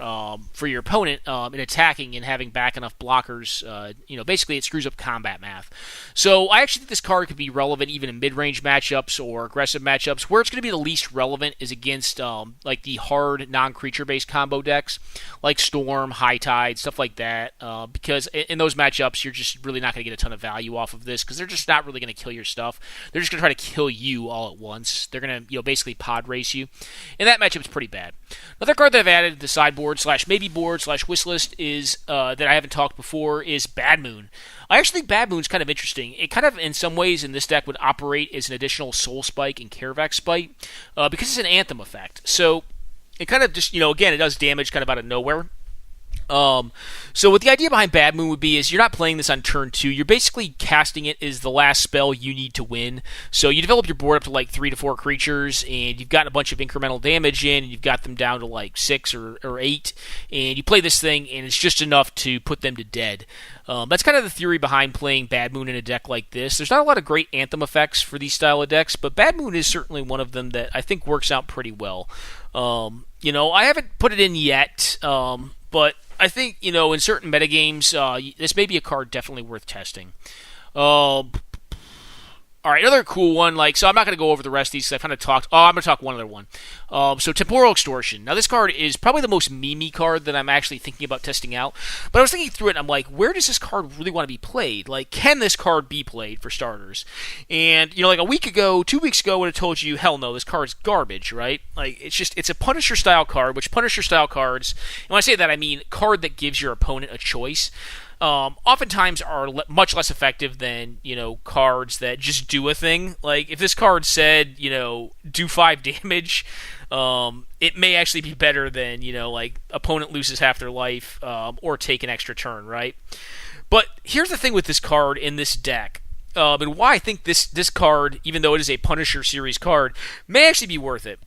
your opponent in attacking and having back enough blockers. Basically it screws up combat math. So I actually think this card could be relevant even in mid-range matchups or aggressive matchups. Where it's going to be the least relevant is against like the hard non-creature based combo decks like Storm, High Tide, stuff like that, because in those matchups you're just really not going to get a ton of value off of this because they're just not really going to kill your stuff. They're just going to try to kill you all at once. They're going to basically pod race you, and that matchup's pretty bad. Another card that I've added to the sideboard / maybe board / wish list is that I haven't talked before is Bad Moon. I actually think Bad Moon's kind of interesting. It kind of, in some ways, in this deck would operate as an additional Soul Spike and Careva Spike because it's an Anthem effect. So it kind of just, again, it does damage kind of out of nowhere. So what the idea behind Bad Moon would be is you're not playing this on turn 2. You're basically casting it as the last spell you need to win. So you develop your board up to like 3 to 4 creatures, and you've got a bunch of incremental damage in, and you've got them down to like 6 or 8, and you play this thing, and it's just enough to put them to dead. That's kind of the theory behind playing Bad Moon in a deck like this. There's not a lot of great Anthem effects for these style of decks, but Bad Moon is certainly one of them that I think works out pretty well. I haven't put it in yet, but I think, in certain metagames, this may be a card definitely worth testing. All right, another cool one, so I'm not going to go over the rest of these because I kind of talked. I'm going to talk one other one. So Temporal Extortion. Now, this card is probably the most meme-y card that I'm actually thinking about testing out. But I was thinking through it, and I'm like, where does this card really want to be played? Can this card be played, for starters? And, a week ago, 2 weeks ago, I would have told you, hell no, this card's garbage, right? It's a Punisher-style card, which Punisher-style cards, and when I say that, I mean card that gives your opponent a choice. oftentimes are much less effective than, cards that just do a thing. Like, if this card said, do 5 damage, it may actually be better than, like, opponent loses half their life, or take an extra turn, right? But here's the thing with this card in this deck, and why I think this card, even though it is a Punisher series card, may actually be worth it.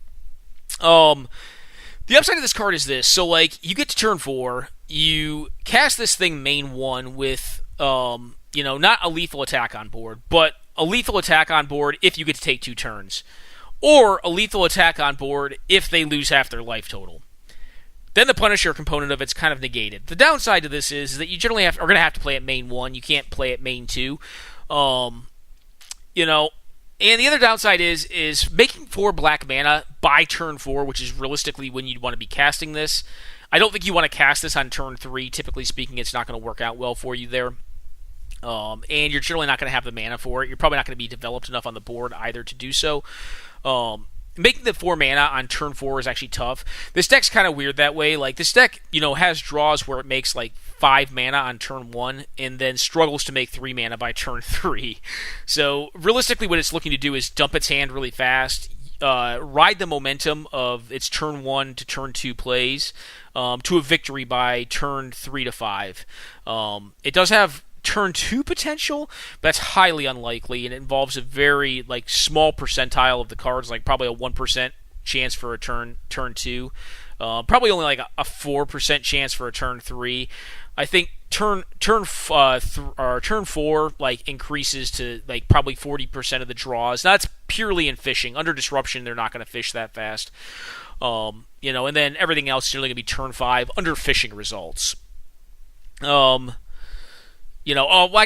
The upside of this card is this. So, like, you get to turn 4, you cast this thing main 1 with, not a lethal attack on board, but a lethal attack on board if you get to take 2 turns. Or a lethal attack on board if they lose half their life total. Then the Punisher component of it's kind of negated. The downside to this is that you generally are going to have to play at main 1. You can't play at main 2. And the other downside is making 4 black mana by turn 4, which is realistically when you'd want to be casting this. I don't think you want to cast this on turn 3. Typically speaking, it's not going to work out well for you there. And you're generally not going to have the mana for it. You're probably not going to be developed enough on the board either to do so. Making the 4 mana on turn 4 is actually tough. This deck's kind of weird that way. Like, this deck, has draws where it makes, like, 5 mana on turn 1, and then struggles to make 3 mana by turn 3. So, realistically, what it's looking to do is dump its hand really fast, ride the momentum of its turn 1 to turn 2 plays, to a victory by turn 3 to 5. It does have turn 2 potential, but that's highly unlikely, and it involves a very small percentile of the cards, like probably a 1% chance for a turn 2, probably only like a 4% chance for a turn 3. I think turn 4 increases to probably 40% of the draws. Now, that's purely in fishing. Under disruption, they're not going to fish that fast. And then everything else is generally going to be turn 5 under fishing results. I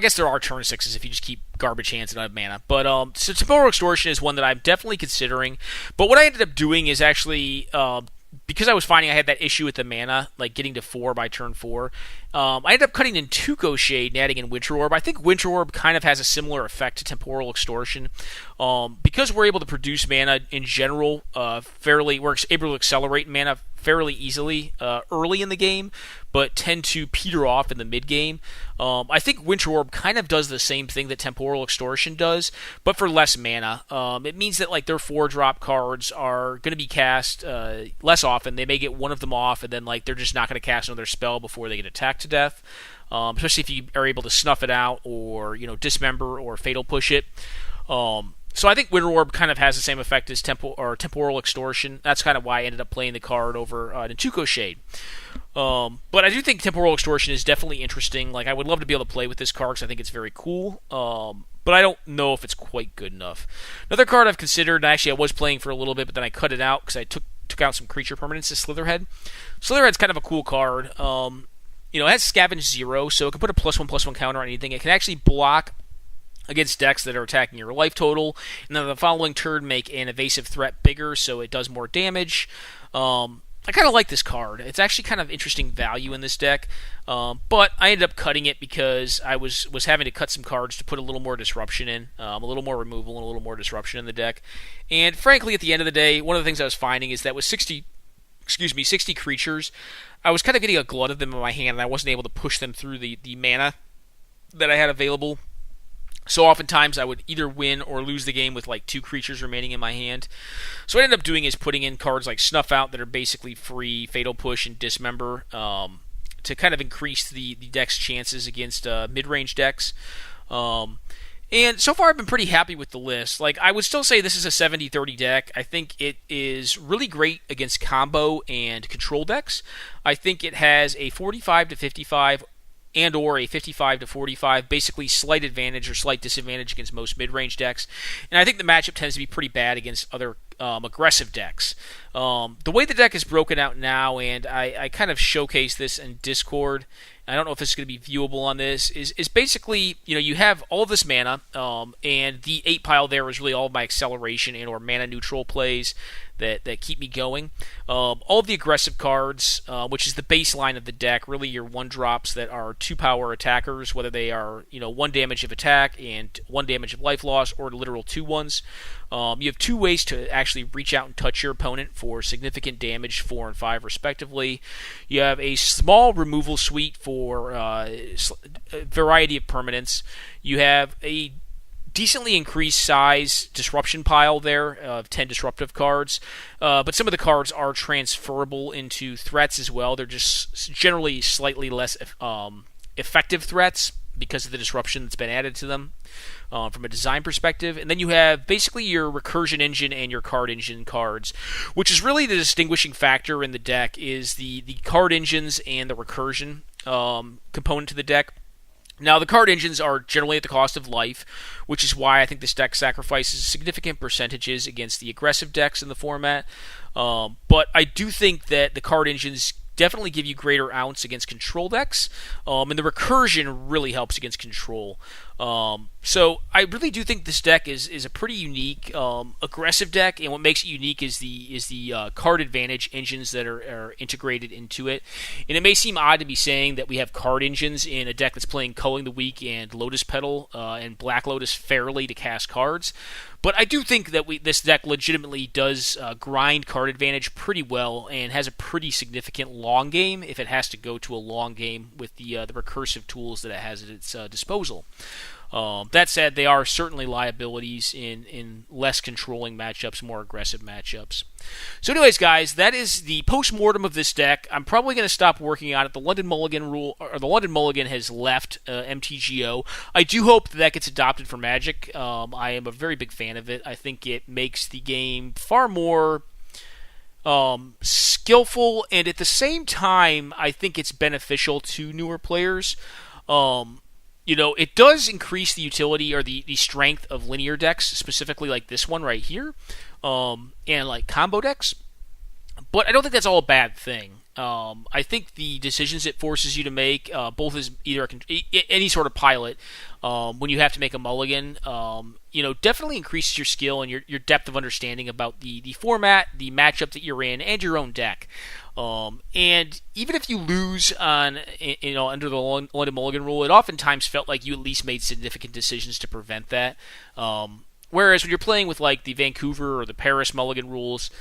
guess there are turn 6s if you just keep garbage hands and don't have mana. But, so Temporal Extortion is one that I'm definitely considering. But what I ended up doing is actually, because I was finding I had that issue with the mana, getting to 4 by turn 4, I ended up cutting in Tuco Shade and adding in Winter Orb. I think Winter Orb kind of has a similar effect to Temporal Extortion. Because we're able to produce mana in general, we're able to accelerate mana fairly easily early in the game, but tend to peter off in the mid-game. I think Winter Orb kind of does the same thing that Temporal Extortion does, but for less mana. It means that their 4-drop cards are going to be cast less often. They may get one of them off, and then they're just not going to cast another spell before they get attacked to death. Especially if you are able to snuff it out, or dismember or fatal push it. So I think Winter Orb kind of has the same effect as Temporal Extortion. That's kind of why I ended up playing the card over Tuco Shade. But I do think Temporal Extortion is definitely interesting. I would love to be able to play with this card because I think it's very cool. But I don't know if it's quite good enough. Another card I've considered, and actually I was playing for a little bit, but then I cut it out because I took out some creature permanents, is Leatherhead. Leatherhead's kind of a cool card. It has Scavenge 0, so it can put a +1/+1 counter on anything. It can actually block against decks that are attacking your life total, and then the following turn make an evasive threat bigger, so it does more damage. I kind of like this card. It's actually kind of interesting value in this deck, but I ended up cutting it because I was having to cut some cards to put a little more disruption in, a little more removal and a little more disruption in the deck. And frankly, at the end of the day, one of the things I was finding is that with 60 creatures, I was kind of getting a glut of them in my hand, and I wasn't able to push them through the mana that I had available. So oftentimes I would either win or lose the game with 2 creatures remaining in my hand. So what I ended up doing is putting in cards like Snuff Out that are basically free, Fatal Push, and Dismember to kind of increase the deck's chances against mid-range decks. And so far I've been pretty happy with the list. I would still say this is a 70-30 deck. I think it is really great against combo and control decks. I think it has a 45-55 and or a 55-45, basically slight advantage or slight disadvantage against most mid-range decks. And I think the matchup tends to be pretty bad against other aggressive decks. The way the deck is broken out now, and I kind of showcase this in Discord, I don't know if this is going to be viewable on this, is basically, you have all of this mana, and the 8 pile there is really all of my acceleration and or mana neutral plays that keep me going. All of the aggressive cards, which is the baseline of the deck, really your 1-drops that are 2-power attackers, whether they are 1 damage of attack and 1 damage of life loss, or literal 2-1s. You have 2 ways to actually reach out and touch your opponent for significant damage, 4 and 5 respectively. You have a small removal suite for a variety of permanents. You have a decently increased size disruption pile there of 10 disruptive cards, but some of the cards are transferable into threats as well. They're just generally slightly less effective threats because of the disruption that's been added to them from a design perspective. And then you have basically your recursion engine and your card engine cards, which is really the distinguishing factor in the deck, is the card engines and the recursion component to the deck. Now, the card engines are generally at the cost of life, which is why I think this deck sacrifices significant percentages against the aggressive decks in the format. But I do think that the card engines definitely give you greater ounce against control decks, and the recursion really helps against control. So I really do think this deck is a pretty unique aggressive deck, and what makes it unique is the card advantage engines that are integrated into it. And it may seem odd to be saying that we have card engines in a deck that's playing Culling the Weak and Lotus Petal and Black Lotus fairly to cast cards. But I do think that this deck legitimately does grind card advantage pretty well and has a pretty significant long game if it has to go to a long game with the recursive tools that it has at its disposal. That said, they are certainly liabilities in less controlling matchups, more aggressive matchups. So anyways, guys, that is the post-mortem of this deck. I'm probably going to stop working on it. The London Mulligan has left MTGO. I do hope that gets adopted for Magic. I am a very big fan of it. I think it makes the game far more skillful, and at the same time, I think it's beneficial to newer players. It does increase the utility or the strength of linear decks, specifically like this one right here, and like combo decks. But I don't think that's all a bad thing. I think the decisions it forces you to make, both as either any sort of pilot, when you have to make a mulligan, definitely increases your skill and your depth of understanding about the format, the matchup that you're in, and your own deck. And even if you lose on, under the London Mulligan rule, it oftentimes felt like you at least made significant decisions to prevent that. Whereas when you're playing with like the Vancouver or the Paris Mulligan rules,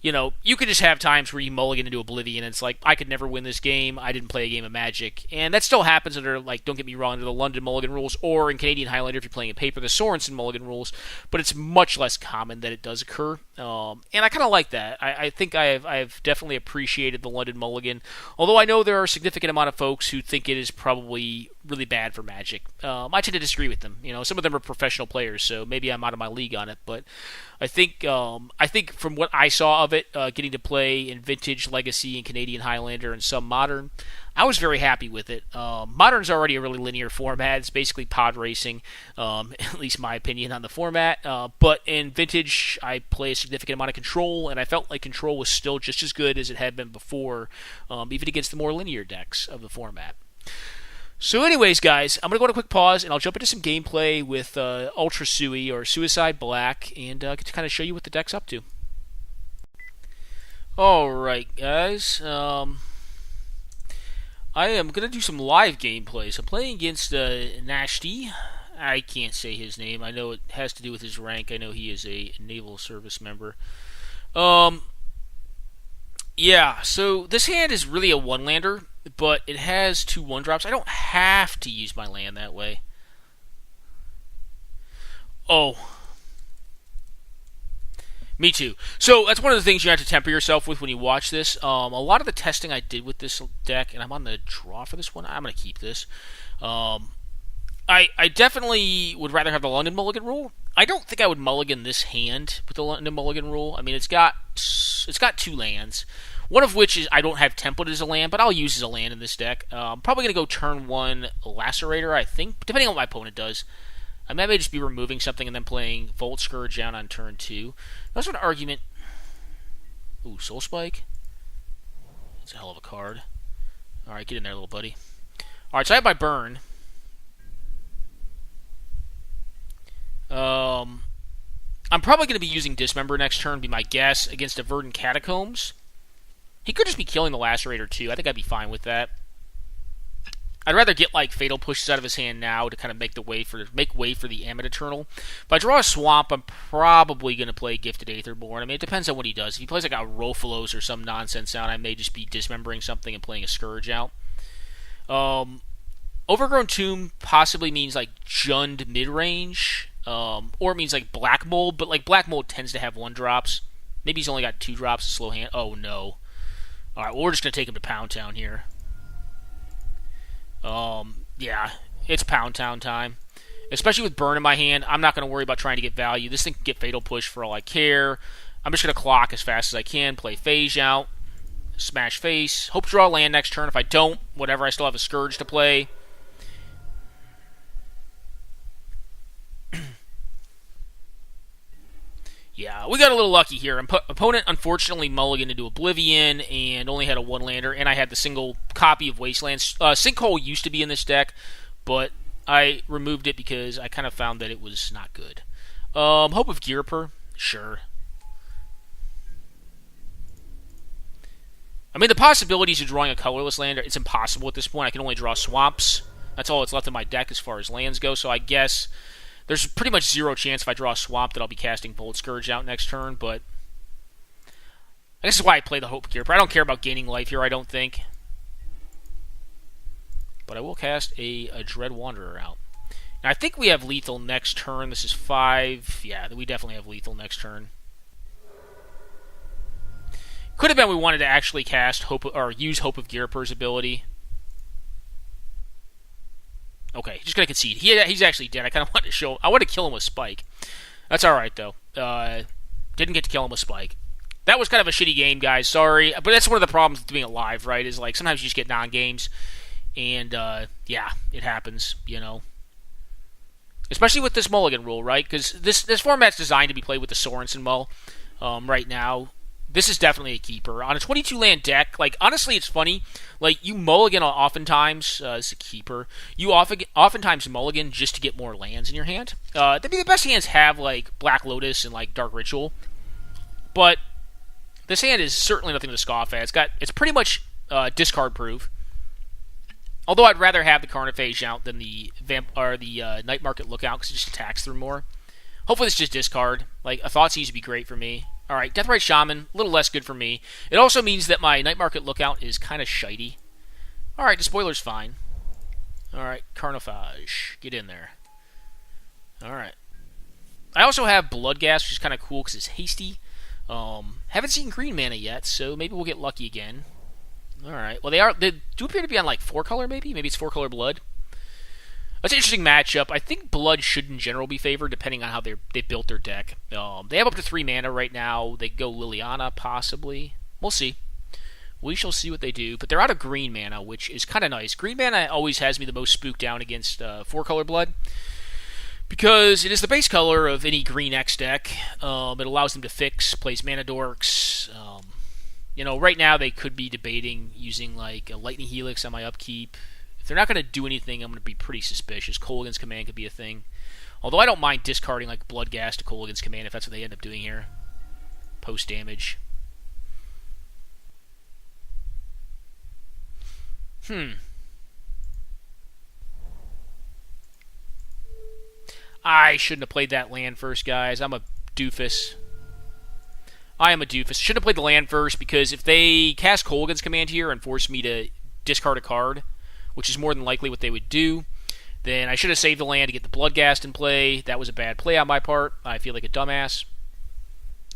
you could just have times where you mulligan into oblivion, and it's like, I could never win this game, I didn't play a game of Magic. And that still happens under, like, don't get me wrong, under the London Mulligan rules, or in Canadian Highlander if you're playing a paper, the Sorensen Mulligan rules, but it's much less common that it does occur. And I kind of like that. I think I've definitely appreciated the London Mulligan, although I know there are a significant amount of folks who think it is probably really bad for Magic. I tend to disagree with them. Some of them are professional players, so maybe I'm out of my league on it, but I think from what I saw of it, getting to play in Vintage, Legacy, and Canadian Highlander, and some Modern, I was very happy with it. Modern's already a really linear format. It's basically pod racing, at least my opinion on the format. But in Vintage, I play a significant amount of Control, and I felt like Control was still just as good as it had been before, even against the more linear decks of the format. So anyways, guys, I'm going to go on a quick pause, and I'll jump into some gameplay with Ultra SUI, or SUI Black, and get to kind of show you what the deck's up to. Alright, guys. I am going to do some live gameplay. So I'm playing against Nashti. I can't say his name. I know it has to do with his rank. I know he is a naval service member. Yeah, so this hand is really a one-lander, but it has 2 1-drops. I don't have to use my land that way. Oh. Me too. So that's one of the things you have to temper yourself with when you watch this. A lot of the testing I did with this deck, and I'm on the draw for this one. I'm going to keep this. I definitely would rather have the London Mulligan rule. I don't think I would mulligan this hand with the London Mulligan rule. I mean, it's got 2 lands. One of which is I don't have template as a land, but I'll use as a land in this deck. I'm probably going to go turn 1 Lacerator, I think, depending on what my opponent does. I may just be removing something and then playing Volt Scourge down on turn 2. That's an argument. Ooh, Soul Spike. That's a hell of a card. Alright, get in there, little buddy. Alright, so I have my burn. I'm probably going to be using Dismember next turn, be my guess, against a Verdant Catacombs. He could just be killing the Lacerator too. I think I'd be fine with that. I'd rather get like Fatal Pushes out of his hand now to kind of make way for the Ammon Eternal. If I draw a Swamp, I'm probably going to play Gifted Aetherborn. I mean, it depends on what he does. If he plays like a Rofalos or some nonsense out, I may just be dismembering something and playing a Scourge out. Overgrown Tomb possibly means like Jund mid-range, or it means like Black Mold, but like Black Mold tends to have 1-drops. Maybe he's only got 2 drops, a slow hand. Oh no. Alright, well, we're just going to take him to Pound Town here. Yeah, it's Pound Town time. Especially with Burn in my hand, I'm not going to worry about trying to get value. This thing can get Fatal Push for all I care. I'm just going to clock as fast as I can, play Phage out, smash face, hope to draw land next turn. If I don't, whatever, I still have a Scourge to play. Yeah, we got a little lucky here. Opponent unfortunately mulliganed into Oblivion and only had a 1-lander, and I had the single copy of Wastelands. Sinkhole used to be in this deck, but I removed it because I kind of found that it was not good. Hope of Gearper? Sure. I mean, the possibilities of drawing a colorless land, it's impossible at this point. I can only draw swamps. That's all that's left in my deck as far as lands go, so I guess there's pretty much 0 chance if I draw a swamp that I'll be casting Bolt Scourge out next turn, but I guess that's why I play the Hope Gearper. I don't care about gaining life here, I don't think. But I will cast a Dread Wanderer out. Now, I think we have lethal next turn. This is 5. Yeah, we definitely have lethal next turn. Could have been we wanted to actually cast use Hope of Gearper's ability. Okay, just gonna concede. He's actually dead. I kind of wanted to show. I wanted to kill him with Spike. That's all right though. Didn't get to kill him with Spike. That was kind of a shitty game, guys. Sorry, but that's one of the problems with doing it live, right? Is like sometimes you just get non-games, and yeah, it happens. You know, especially with this Mulligan rule, right? Because this format's designed to be played with the Sorensen Mull. Right now, this is definitely a keeper on a 22-land deck. Like honestly, it's funny. Like you mulligan oftentimes as a keeper. You oftentimes mulligan just to get more lands in your hand. The best hands have like Black Lotus and like Dark Ritual, but this hand is certainly nothing to scoff at. It's pretty much discard proof. Although I'd rather have the Carnophage out than the Night Market Lookout because it just attacks through more. Hopefully it's just discard. Like a Thoughtseize would be great for me. Alright, Deathrite Shaman, a little less good for me. It also means that my Night Market Lookout is kind of shitey. Alright, Despoiler's fine. Alright, Carnophage, get in there. Alright. I also have Bloodghast, which is kind of cool because it's hasty. Haven't seen green mana yet, so maybe we'll get lucky again. Alright, well they do appear to be on like 4-color maybe? Maybe it's 4-color blood. That's an interesting matchup. I think blood should in general be favored depending on how they built their deck. They have up to 3 mana right now. They go Liliana possibly. We'll see. We shall see what they do. But they're out of green mana, which is kind of nice. Green mana always has me the most spooked down against 4-color blood because it is the base color of any green X deck. It allows them to fix, plays mana dorks. You know, right now they could be debating using like a Lightning Helix on my upkeep. If they're not going to do anything, I'm going to be pretty suspicious. Kolaghan's Command could be a thing. Although I don't mind discarding like Bloodghast to Kolaghan's Command if that's what they end up doing here. Post damage. I shouldn't have played that land first, guys. I'm a doofus. I am a doofus. Shouldn't have played the land first because if they cast Kolaghan's Command here and force me to discard a card, which is more than likely what they would do, then I should have saved the land to get the Bloodghast in play. That was a bad play on my part. I feel like a dumbass.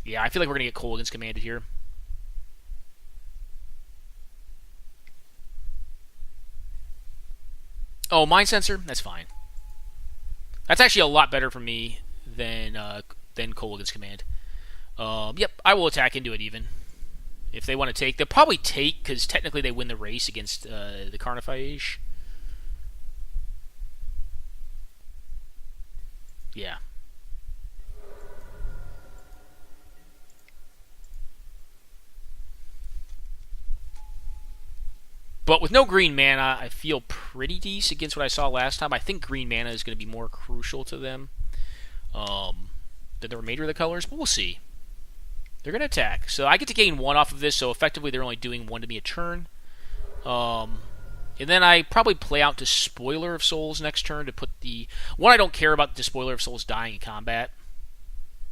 Yeah, I feel like we're going to get Kolaghan's Commanded here. Oh, Mind Sensor? That's fine. That's actually a lot better for me than Kolaghan's Command. Yep, I will attack into it even. If they want to take, they'll probably take because technically they win the race against the Carnophage. Yeah. But with no green mana, I feel pretty decent against what I saw last time. I think green mana is going to be more crucial to them than the remainder of the colors, but we'll see. They're going to attack. So I get to gain 1 off of this, so effectively they're only doing 1 to me a turn. If And then I probably play out Despoiler of Souls next turn to put the... One, I don't care about Despoiler of Souls dying in combat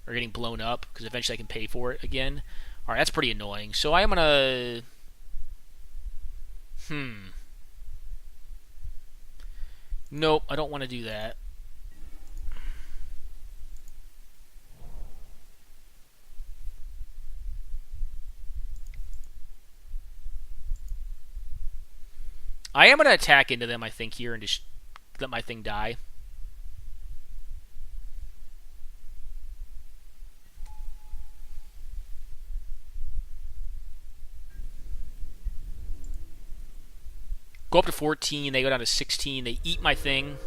or getting blown up, because eventually I can pay for it again. Alright, that's pretty annoying. So I am going to... Nope, I don't want to do that. I am going to attack into them, I think, here, and just let my thing die. Go up to 14, they go down to 16, they eat my thing.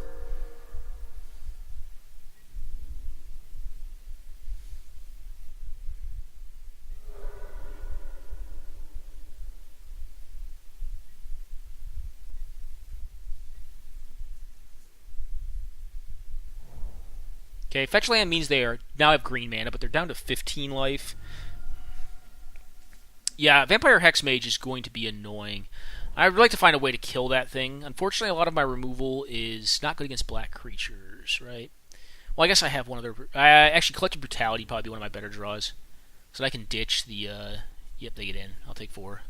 Okay, fetch land means they are now have green mana, but they're down to 15 life. Yeah, Vampire Hexmage is going to be annoying. I'd like to find a way to kill that thing. Unfortunately, a lot of my removal is not good against black creatures, right? Well, I guess I have one other... actually, Collective Brutality would probably be one of my better draws. So that I can ditch the... Yep, they get in. I'll take 4.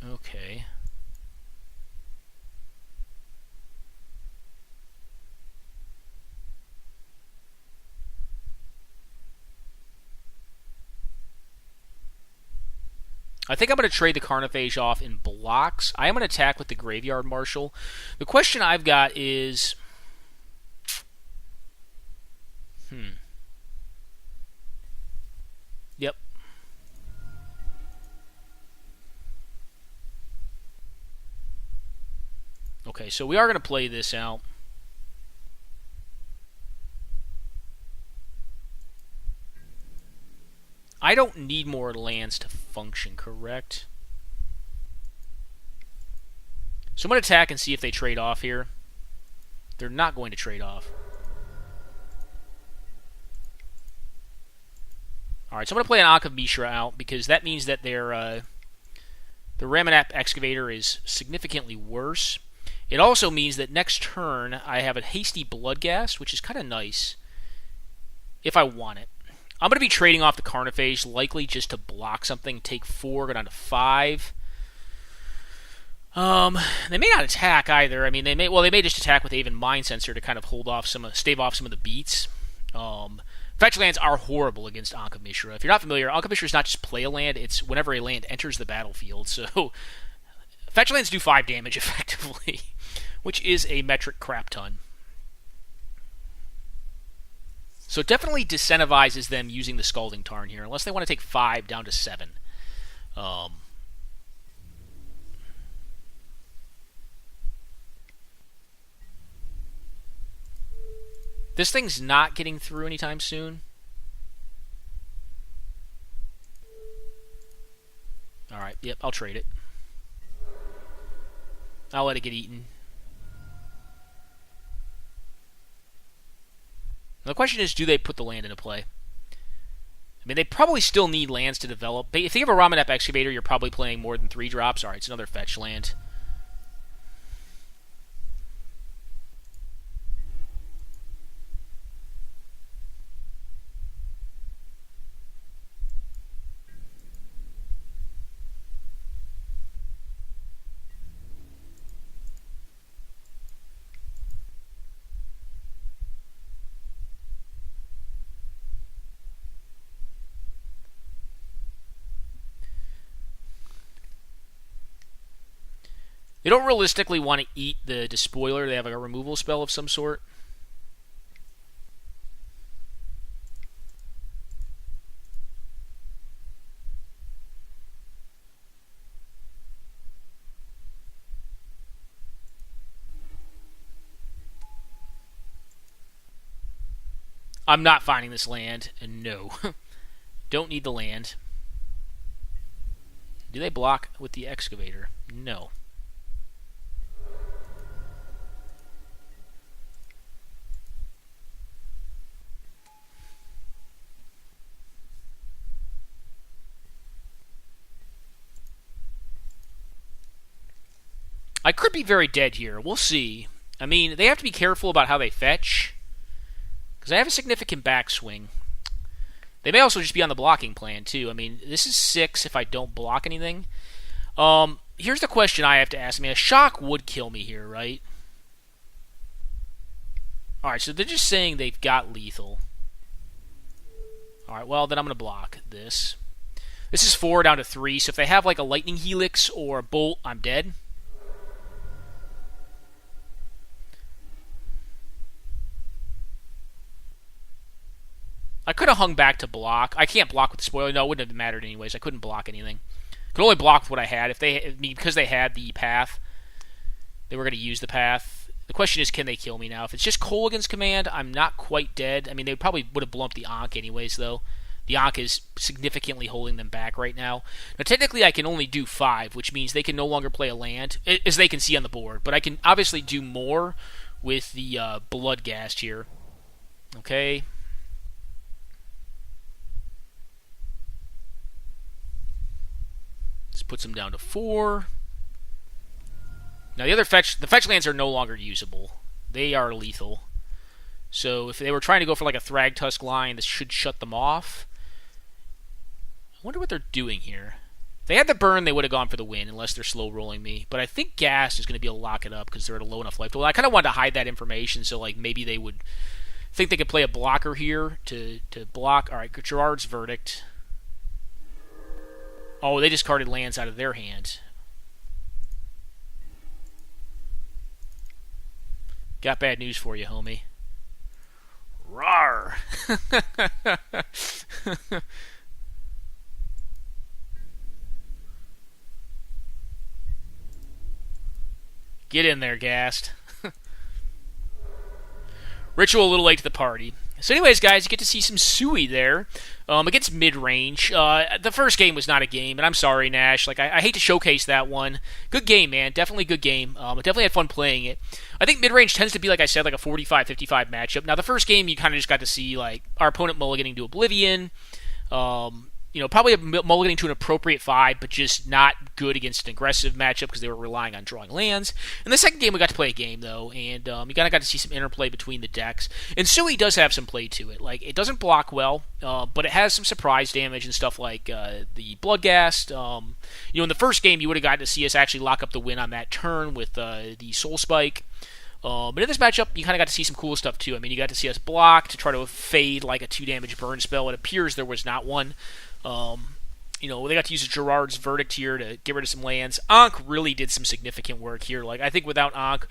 Okay. I think I'm going to trade the Carnophage off in blocks. I am going to attack with the Graveyard Marshal. The question I've got is... Yep. Okay, so we are going to play this out. I don't need more lands to function, correct? So I'm going to attack and see if they trade off here. They're not going to trade off. Alright, so I'm going to play an Ankh of Mishra out, because that means that their the Ramanap Excavator is significantly worse. It also means that next turn I have a Hasty Bloodghast, which is kind of nice, if I want it. I'm going to be trading off the Carnophage, likely just to block something, take 4, go down to 5. They may not attack either. I mean, they may just attack with Aven Mind Sensor to kind of stave off some of the beats. Fetch lands are horrible against Ankh of Mishra. If you're not familiar, Ankh of Mishra is not just play a land, it's whenever a land enters the battlefield. So, fetch lands do 5 damage effectively, which is a metric crap ton. So it definitely disincentivizes them using the Scalding Tarn here, unless they want to take 5 down to 7. This thing's not getting through anytime soon. Alright, yep, I'll trade it. I'll let it get eaten. Now the question is, do they put the land into play? I mean, they probably still need lands to develop. If you have a Ramanap Excavator, you're probably playing more than 3 drops. Alright, it's another fetch land. They don't realistically want to eat the Despoiler. They have like a removal spell of some sort. I'm not finding this land, and no. Don't need the land. Do they block with the Excavator? No. I could be very dead here. We'll see. I mean, they have to be careful about how they fetch, because I have a significant backswing. They may also just be on the blocking plan, too. I mean, this is 6 if I don't block anything. Here's the question I have to ask. I mean, a shock would kill me here, right? Alright, so they're just saying they've got lethal. Alright, well, then I'm going to block this. This is 4 down to 3, so if they have like a lightning helix or a bolt, I'm dead. I could have hung back to block. I can't block with the spoiler. No, it wouldn't have mattered anyways. I couldn't block anything. Could only block with what I had. Because they had the path, they were going to use the path. The question is, can they kill me now? If it's just Mulligan's command, I'm not quite dead. I mean, they probably would have blown up the Ankh anyways, though. The Ankh is significantly holding them back right now. Now, technically, I can only do 5, which means they can no longer play a land, as they can see on the board. But I can obviously do more with the Bloodghast here. Okay. This puts them down to 4. Now, the fetch lands are no longer usable. They are lethal. So, if they were trying to go for like a Thragtusk line, this should shut them off. I wonder what they're doing here. If they had the burn, they would have gone for the win, unless they're slow rolling me. But I think Gas is going to be able to lock it up because they're at a low enough life total. I kind of wanted to hide that information, so like maybe they would think they could play a blocker here to block. All right, Gerard's Verdict. Oh, they discarded lands out of their hand. Got bad news for you, homie. Rawr! Get in there, Ghast. Ritual a little late to the party. So anyways, guys, you get to see some SUI there against Midrange. The first game was not a game, and I'm sorry, Nash. Like I hate to showcase that one. Good game, man. Definitely good game. I definitely had fun playing it. I think Midrange tends to be, like I said, like a 45-55 matchup. Now, the first game, you kind of just got to see like our opponent mulliganing to Oblivion. Probably mulliganing to an appropriate 5, but just not good against an aggressive matchup because they were relying on drawing lands. In the second game, we got to play a game, though, and you kind of got to see some interplay between the decks. And SUI does have some play to it. Like, it doesn't block well, but it has some surprise damage and stuff like the Bloodghast. In the first game, you would have gotten to see us actually lock up the win on that turn with the Soul Spike. But in this matchup, you kind of got to see some cool stuff, too. I mean, you got to see us block to try to fade like a 2-damage burn spell. It appears there was not one. They got to use a Gerard's Verdict here to get rid of some lands. Ankh really did some significant work here. Like, I think without Ankh,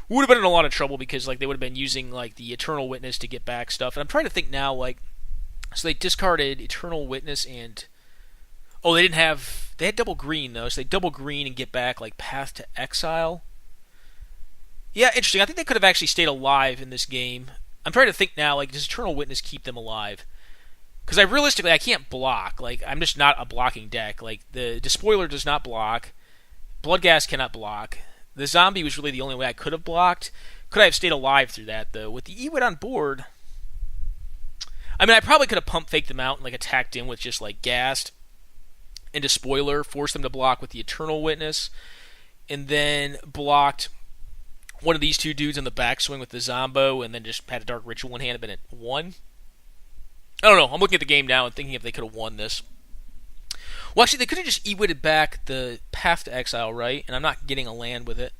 we would have been in a lot of trouble because, like, they would have been using, like, the Eternal Witness to get back stuff. And I'm trying to think now, like, so they discarded Eternal Witness and... Oh, they had double green, though, so they double green and get back, like, Path to Exile. Yeah, interesting. I think they could have actually stayed alive in this game. I'm trying to think now, like, does Eternal Witness keep them alive? Because I can't block. Like, I'm just not a blocking deck. Like, the Despoiler does not block. Bloodghast cannot block. The Zombie was really the only way I could have blocked. Could I have stayed alive through that, though? With the Ewit on board, I mean, I probably could have pump faked them out and, like, attacked in with just, like, Ghast and Despoiler, forced them to block with the Eternal Witness, and then blocked one of these two dudes on the backswing with the Zombo, and then just had a Dark Ritual in hand and been at 1. I don't know. I'm looking at the game now and thinking if they could have won this. Well, actually, they could have just E-witted back the Path to Exile, right? And I'm not getting a land with it.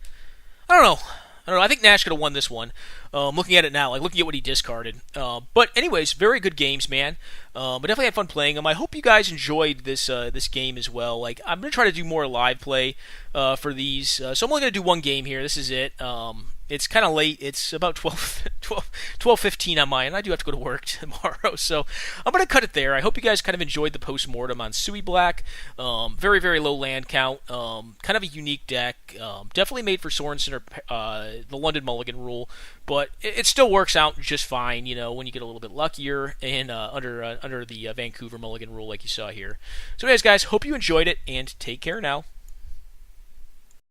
I don't know. I think Nash could have won this one. Looking at it now, like looking at what he discarded. But anyways, very good games, man. I definitely had fun playing them. I hope you guys enjoyed this game as well. Like, I'm gonna try to do more live play for these. So I'm only gonna do one game here. This is it. It's kind of late. It's about 12:15 on mine, and I do have to go to work tomorrow. So I'm going to cut it there. I hope you guys kind of enjoyed the post-mortem on SUI Black. Very, very low land count. Kind of a unique deck. Definitely made for Sorensen or the London Mulligan rule, but it still works out just fine, when you get a little bit luckier and under the Vancouver Mulligan rule like you saw here. So anyways, guys, hope you enjoyed it, and take care now.